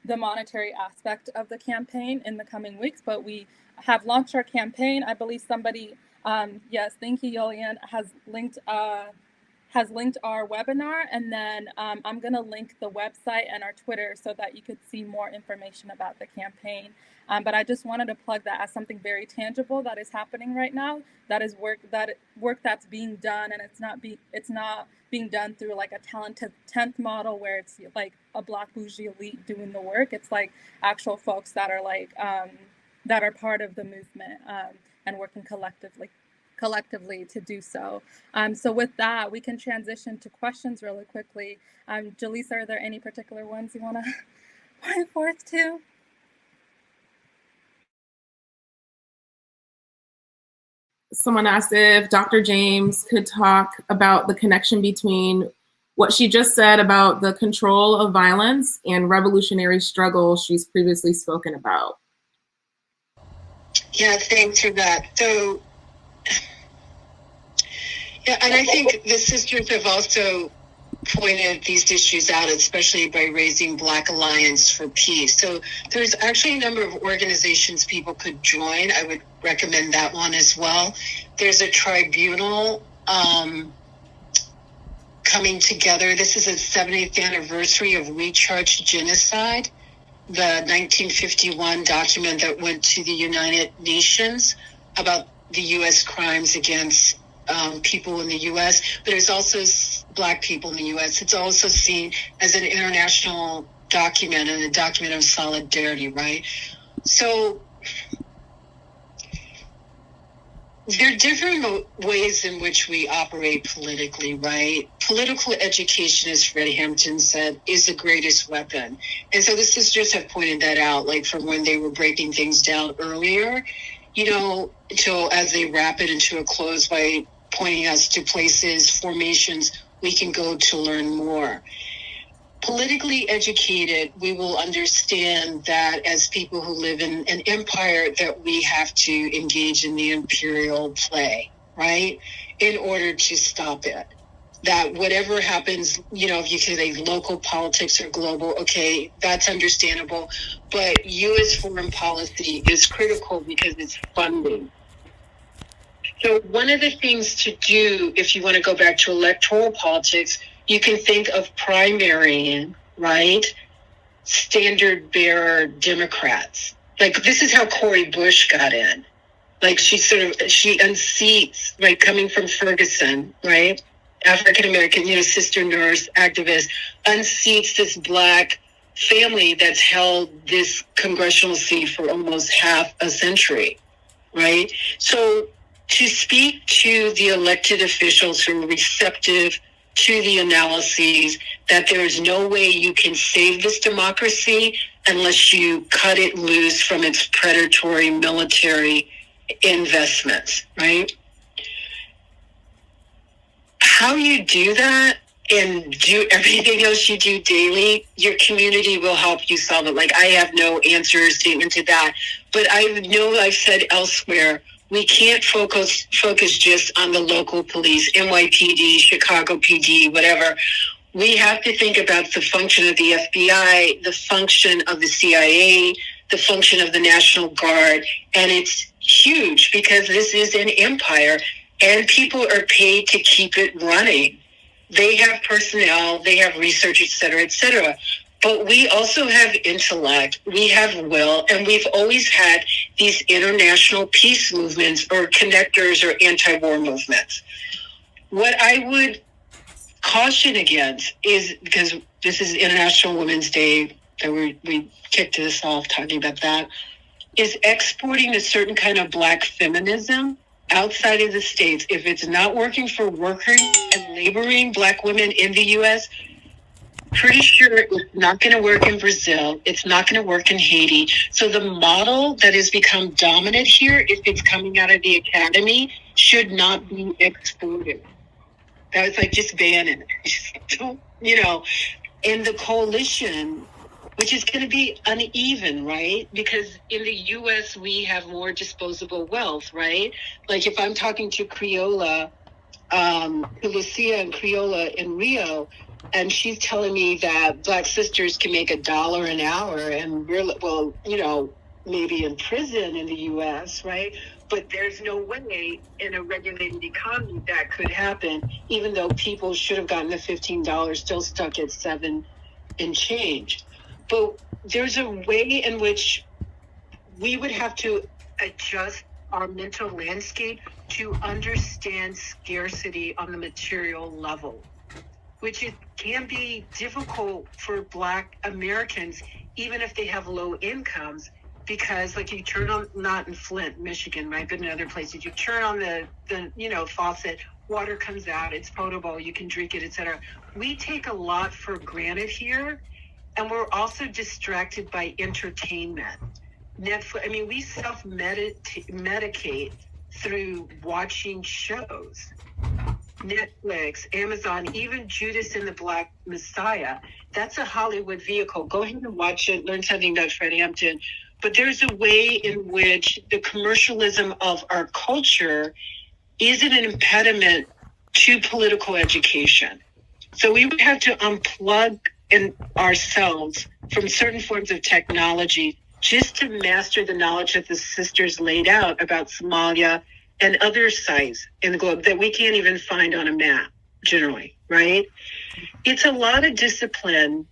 the monetary aspect of the campaign in the coming weeks. But we have launched our campaign. I believe somebody, yes, thank you, Yolian, has linked our webinar, and then I'm gonna link the website and our Twitter so that you could see more information about the campaign. But I just wanted to plug that as something very tangible that is happening right now. That is work that's being done, and it's not being done through like a talented 10th model where it's like a Black bougie elite doing the work. It's like actual folks that are like that are part of the movement and working collectively to do so. So with that, we can transition to questions really quickly. Jalessah, are there any particular ones you want to point forth to? Someone asked if Dr. James could talk about the connection between what she just said about the control of violence and revolutionary struggle she's previously spoken about. Yeah, thanks for that. So, yeah, and I think the sisters have also pointed these issues out, especially by raising Black Alliance for Peace. So there's actually a number of organizations people could join. I would recommend that one as well. There's a tribunal coming together. This is the 70th anniversary of Recharged Genocide, the 1951 document that went to the United Nations about the U.S. crimes against people in the U.S., but there's also Black people in the U.S. It's also seen as an international document and a document of solidarity, right? So there are different ways in which we operate politically, right? Political education, as Fred Hampton said, is the greatest weapon. And so the sisters have pointed that out, like from when they were breaking things down earlier, you know, until as they wrap it into a close by pointing us to places, formations we can go to learn more. Politically educated, we will understand that as people who live in an empire that we have to engage in the imperial play, right? In order to stop it. That whatever happens, you know, if you say local politics or global, okay, that's understandable. But U.S. foreign policy is critical because it's funding. So one of the things to do, if you want to go back to electoral politics, you can think of primarying, right? Standard bearer Democrats. Like, this is how Cori Bush got in. Like, she unseats, right, coming from Ferguson, right? African-American, you know, sister nurse, activist, unseats this Black family that's held this congressional seat for almost half a century, right? So to speak to the elected officials who are receptive to the analyses that there is no way you can save this democracy unless you cut it loose from its predatory military investments, right? How you do that and do everything else you do daily, your community will help you solve it. Like, I have no answer or statement to that, but I know I've said elsewhere, we can't focus just on the local police, NYPD, Chicago PD, whatever. We have to think about the function of the FBI, the function of the CIA, the function of the National Guard, and it's huge because this is an empire and people are paid to keep it running. They have personnel, they have research, et cetera, but we also have intellect, we have will, and we've always had these international peace movements or connectors or anti-war movements. What I would caution against is, because this is International Women's Day, that we kicked this off talking about that, is exporting a certain kind of Black feminism outside of the States. If it's not working for working and laboring Black women in the U.S., pretty sure it's not going to work in Brazil. It's not going to work in Haiti. So the model that has become dominant here, if it's coming out of the academy, should not be exported. That was like, just ban it. Don't, and the coalition, which is going to be uneven, right? Because in the U.S., we have more disposable wealth, right? Like if I'm talking to Criolla, to Lucia and Criolla in Rio, and she's telling me that Black sisters can make $1 an hour, and we're, maybe in prison in the U.S., right? But there's no way in a regulated economy that could happen, even though people should have gotten the $15, still stuck at $7 and change. But there's a way in which we would have to adjust our mental landscape to understand scarcity on the material level, which can be difficult for Black Americans, even if they have low incomes, because like you turn on, not in Flint, Michigan, right, but in other places, you turn on the faucet, water comes out, it's potable, you can drink it, etc. We take a lot for granted here, and we're also distracted by entertainment. Netflix, we self-medicate through watching shows. Netflix, Amazon, even Judas and the Black Messiah, that's a Hollywood vehicle. Go ahead and watch it, learn something about Fred Hampton. But there's a way in which the commercialism of our culture is an impediment to political education. So we would have to unplug ourselves from certain forms of technology just to master the knowledge that the sisters laid out about Somalia and other sites in the globe that we can't even find on a map, generally, right? It's a lot of discipline,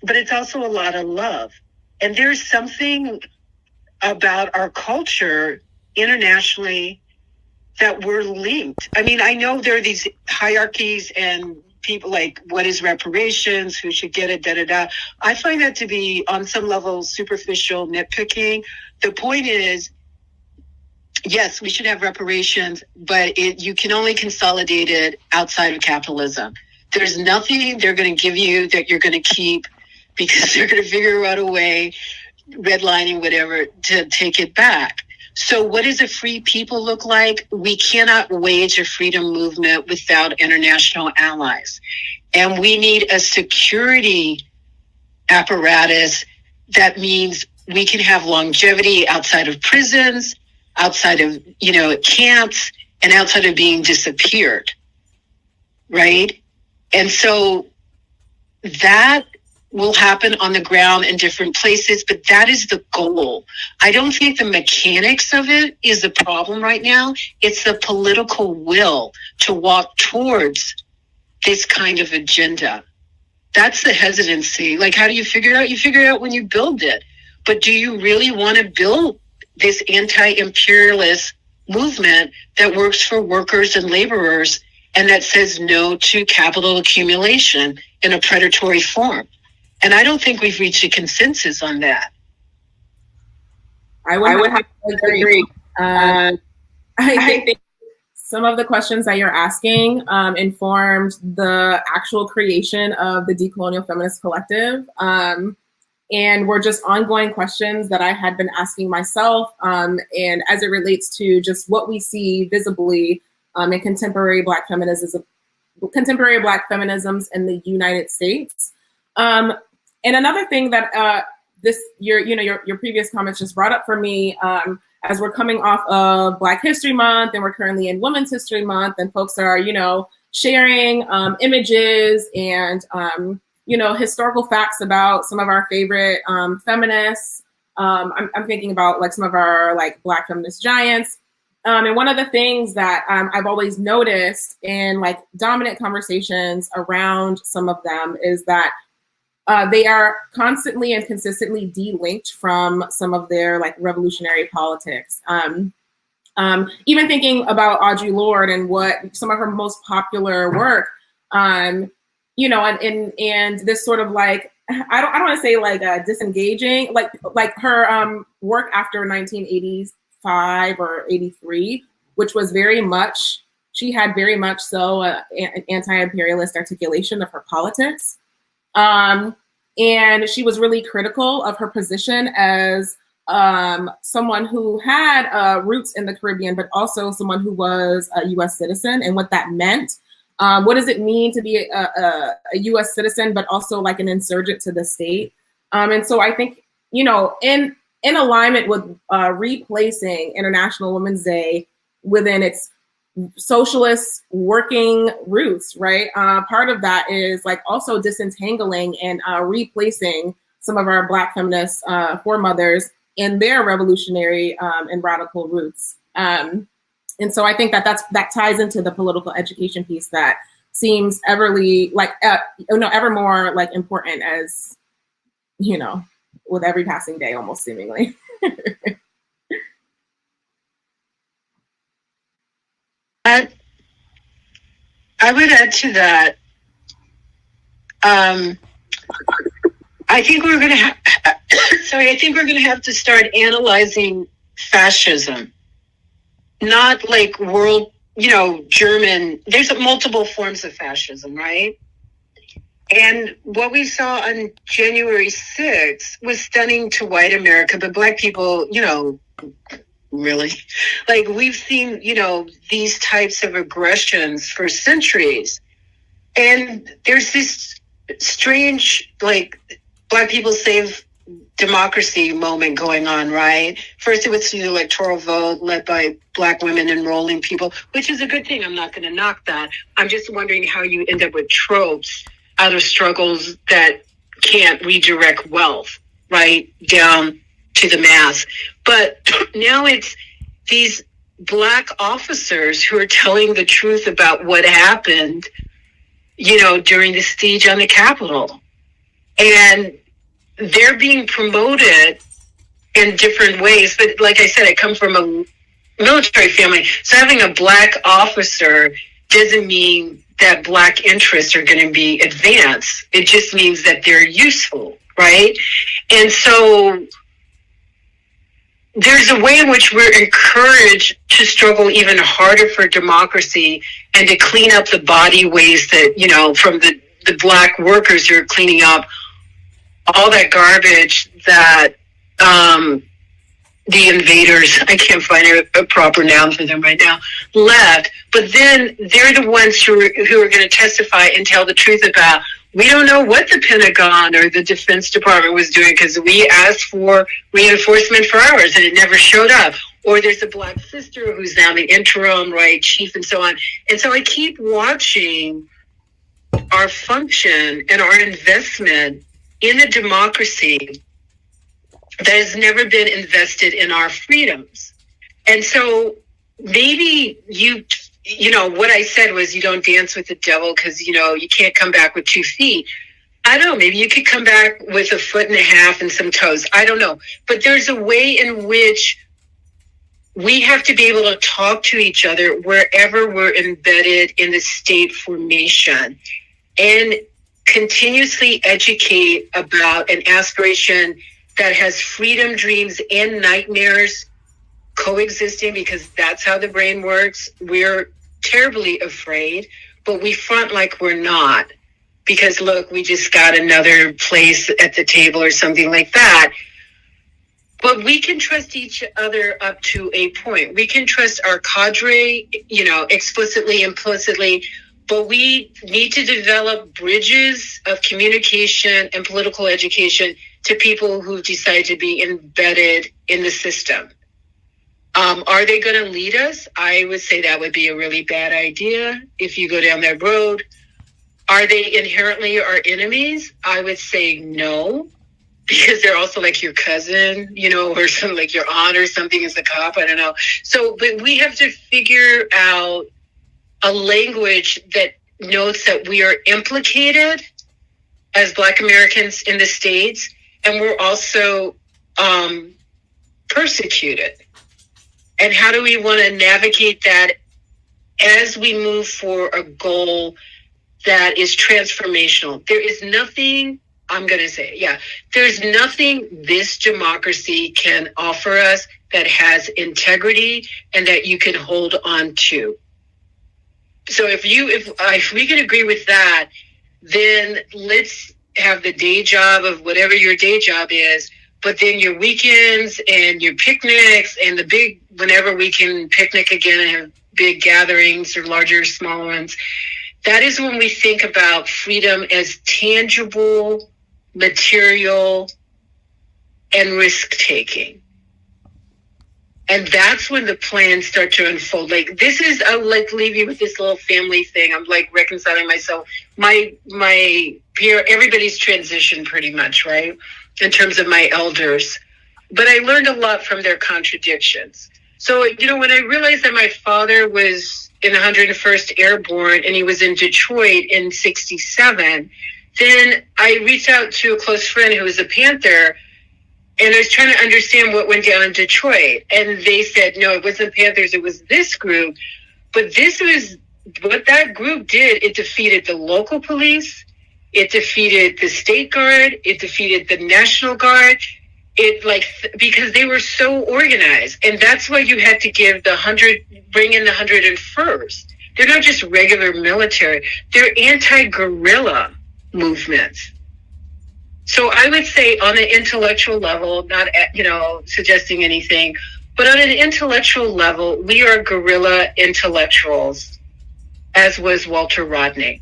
but it's also a lot of love. And there's something about our culture internationally that we're linked. I know there are these hierarchies and people like, what is reparations? Who should get it? I find that to be, on some level, superficial nitpicking. The point is, yes, we should have reparations, but you can only consolidate it outside of capitalism. There's nothing they're going to give you that you're going to keep, because they're going to figure out a way, redlining, whatever, to take it back. So what does a free people look like? We cannot wage a freedom movement without international allies. And we need a security apparatus that means we can have longevity outside of prisons, outside of, camps, and outside of being disappeared, right? And so that will happen on the ground in different places, but that is the goal. I don't think the mechanics of it is the problem right now. It's the political will to walk towards this kind of agenda. That's the hesitancy. Like, how do you figure it out? You figure it out when you build it. But do you really want to build this anti-imperialist movement that works for workers and laborers and that says no to capital accumulation in a predatory form? And I don't think we've reached a consensus on that. I would have to agree. I think some of the questions that you're asking informed the actual creation of the Decolonial Feminist Collective. And were just ongoing questions that I had been asking myself, and as it relates to just what we see visibly in contemporary Black feminisms in the United States. And another thing that your previous comments just brought up for me, as we're coming off of Black History Month and we're currently in Women's History Month, and folks are sharing images and, historical facts about some of our favorite feminists. I'm thinking about like some of our like Black feminist giants. And one of the things that I've always noticed in like dominant conversations around some of them is that they are constantly and consistently de-linked from some of their like revolutionary politics. Even thinking about Audre Lorde and what some of her most popular work, and this sort of like, I don't want to say like disengaging, like her work after 1985 or 83, which was very much, she had very much so an anti-imperialist articulation of her politics. And she was really critical of her position as someone who had roots in the Caribbean, but also someone who was a U.S. citizen and what that meant. What does it mean to be a U.S. citizen, but also like an insurgent to the state? And so I think, in alignment with replacing International Women's Day within its socialist working roots, right? Part of that is like also disentangling and replacing some of our Black feminist foremothers in their revolutionary and radical roots. And so I think that ties into the political education piece that seems ever more like important as, with every passing day, almost seemingly. I would add to that. I think we're going to have to start analyzing fascism, not like German. There's multiple forms of fascism, right? And what we saw on January 6th was stunning to white America, but Black people, really, like we've seen, these types of aggressions for centuries. And there's this strange, like, Black people save democracy moment going on, right? First, it was the electoral vote led by Black women enrolling people, which is a good thing. I'm not going to knock that. I'm just wondering how you end up with tropes out of struggles that can't redirect wealth, right, down to the mass. But now it's these Black officers who are telling the truth about what happened, during the siege on the Capitol. And they're being promoted in different ways. But like I said, I come from a military family. So having a Black officer doesn't mean that Black interests are going to be advanced. It just means that they're useful, right? And so there's a way in which we're encouraged to struggle even harder for democracy and to clean up the body waste that, from the Black workers who are cleaning up all that garbage that the invaders, I can't find a proper noun for them right now, left. But then they're the ones who are going to testify and tell the truth about, we don't know what the Pentagon or the Defense Department was doing because we asked for reinforcement for ours and it never showed up. Or there's a Black sister who's now the interim, right, chief and so on. And so I keep watching our function and our investment in a democracy that has never been invested in our freedoms. And so maybe what I said was you don't dance with the devil because, you can't come back with 2 feet. I don't know, maybe you could come back with a foot and a half and some toes. I don't know. But there's a way in which we have to be able to talk to each other wherever we're embedded in the state formation and continuously educate about an aspiration that has freedom, dreams, and nightmares coexisting, because that's how the brain works. We're terribly afraid, but we front like we're not. Because look, we just got another place at the table or something like that. But we can trust each other up to a point. We can trust our cadre, explicitly, implicitly, but we need to develop bridges of communication and political education to people who decide to be embedded in the system. Are they going to lead us? I would say that would be a really bad idea if you go down that road. Are they inherently our enemies? I would say no, because they're also like your cousin, you know, or something like your aunt or something as a cop. I don't know. So, but we have to figure out a language that notes that we are implicated as Black Americans in the States, and we're also persecuted. And how do we want to navigate that as we move for a goal that is transformational? There is nothing, I'm going to say, there's nothing this democracy can offer us that has integrity and that you can hold on to. So if we can agree with that, then let's have the day job of whatever your day job is, but then your weekends and your picnics and the big, whenever we can picnic again and have big gatherings or larger, small ones, that is when we think about freedom as tangible, material, and risk-taking. And that's when the plans start to unfold. Like, this is, I'll like leave you with this little family thing. I'm like reconciling myself. My peer, everybody's transitioned pretty much, right? In terms of my elders. But I learned a lot from their contradictions. So, you know, when I realized that my father was in 101st Airborne and he was in Detroit in 67, then I reached out to a close friend who was a Panther, and I was trying to understand what went down in Detroit. And they said, no, it wasn't Panthers, it was this group. But this was what that group did. It defeated the local police. It defeated the state guard. It defeated the National Guard. Because they were so organized. And that's why you had to give bring in the 101st. They're not just regular military. They're anti-guerrilla movements. So I would say on an intellectual level, not, suggesting anything, but on an intellectual level, we are guerrilla intellectuals, as was Walter Rodney.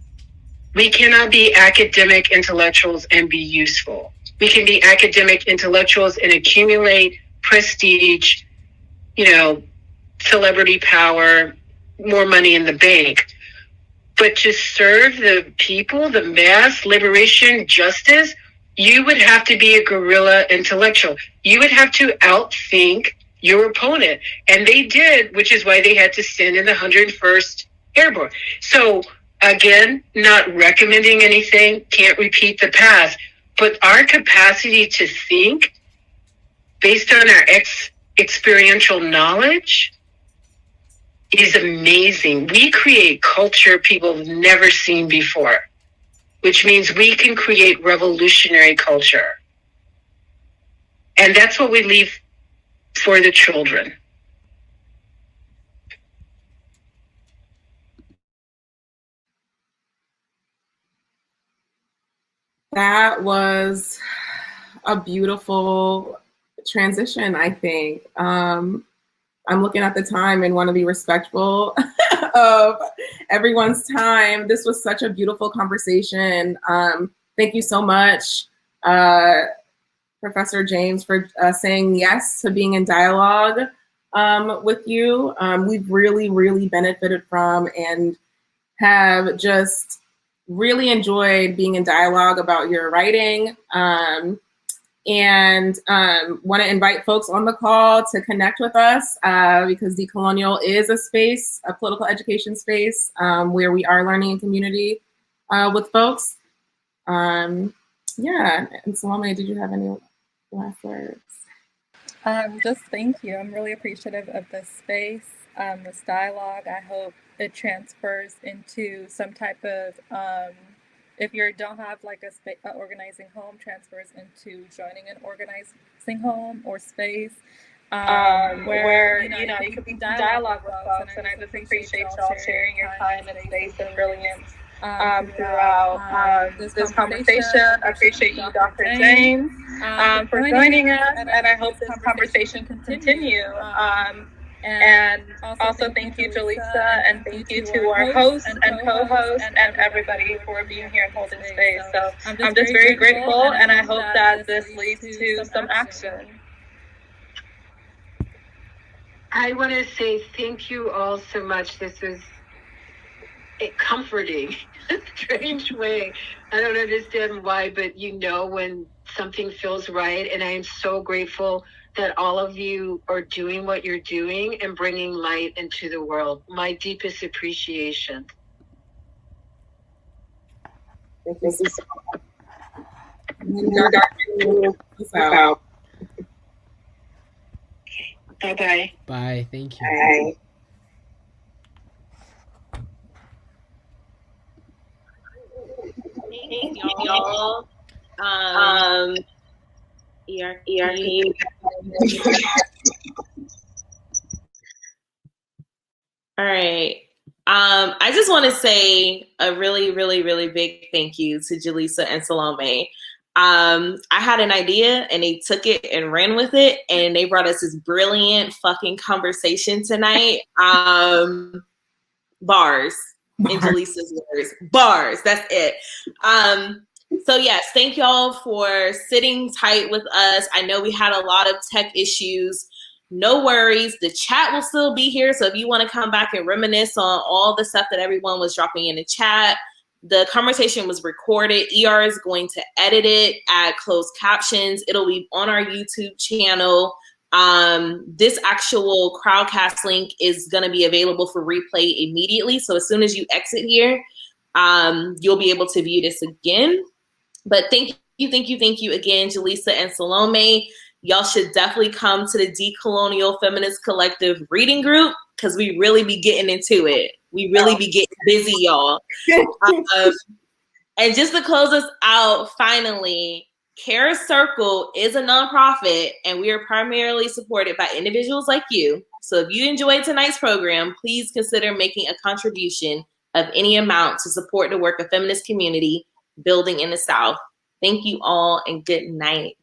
We cannot be academic intellectuals and be useful. We can be academic intellectuals and accumulate prestige, celebrity power, more money in the bank. But to serve the people, the mass, liberation, justice, you would have to be a guerrilla intellectual. You would have to outthink your opponent. And they did, which is why they had to send in the 101st Airborne. So again, not recommending anything, can't repeat the past, but our capacity to think based on our experiential knowledge is amazing. We create culture people have never seen before, which means we can create revolutionary culture. And that's what we leave for the children. That was a beautiful transition, I think. I'm looking at the time and want to be respectful of everyone's time. This was such a beautiful conversation. Thank you so much, Professor James, for saying yes to being in dialogue with you. We've really, really benefited from and have just really enjoyed being in dialogue about your writing, and want to invite folks on the call to connect with us because Decolonial is a space, a political education space where we are learning in community with folks. And Salome, did you have any last words? Just thank you. I'm really appreciative of this space, this dialogue. I hope it transfers into some type of, if you don't have like a organizing home, transfers into joining an organizing home or space where you could be dialogue with folks. And I just appreciate y'all sharing your time and space and brilliance throughout this conversation. I appreciate you, Dr. James, for joining us, and I hope this conversation can continue. And also thank you, Jalessah, and thank you to our hosts and co-hosts and everybody for being here and holding space. So I'm just very grateful, and I hope that this leads to some action. I want to say thank you all so much. This was comforting, a strange way. I don't understand why, but you know when something feels right. And I am so grateful that all of you are doing what you're doing and bringing light into the world. My deepest appreciation. Thank you so much. Bye-bye. Bye. Thank you. Bye. Thank y'all. ERP. All right. I just want to say a really, really, really big thank you to Jalessah and Salome. I had an idea and they took it and ran with it, and they brought us this brilliant fucking conversation tonight. Bars. In Jalessah's words. Bars. That's it. So yes, thank y'all for sitting tight with us. I know we had a lot of tech issues. No worries. The chat will still be here. So if you want to come back and reminisce on all the stuff that everyone was dropping in the chat, the conversation was recorded. ER is going to edit it, add closed captions. It'll be on our YouTube channel. This actual Crowdcast link is going to be available for replay immediately. So as soon as you exit here, you'll be able to view this again. But thank you again, Jalessah and Salome. Y'all should definitely come to the Decolonial Feminist Collective reading group because we really be getting into it. We really be getting busy, y'all. And just to close us out, finally, Care Circle is a nonprofit, and we are primarily supported by individuals like you. So if you enjoyed tonight's program, please consider making a contribution of any amount to support the work of feminist community building in the South. Thank you all, and good night.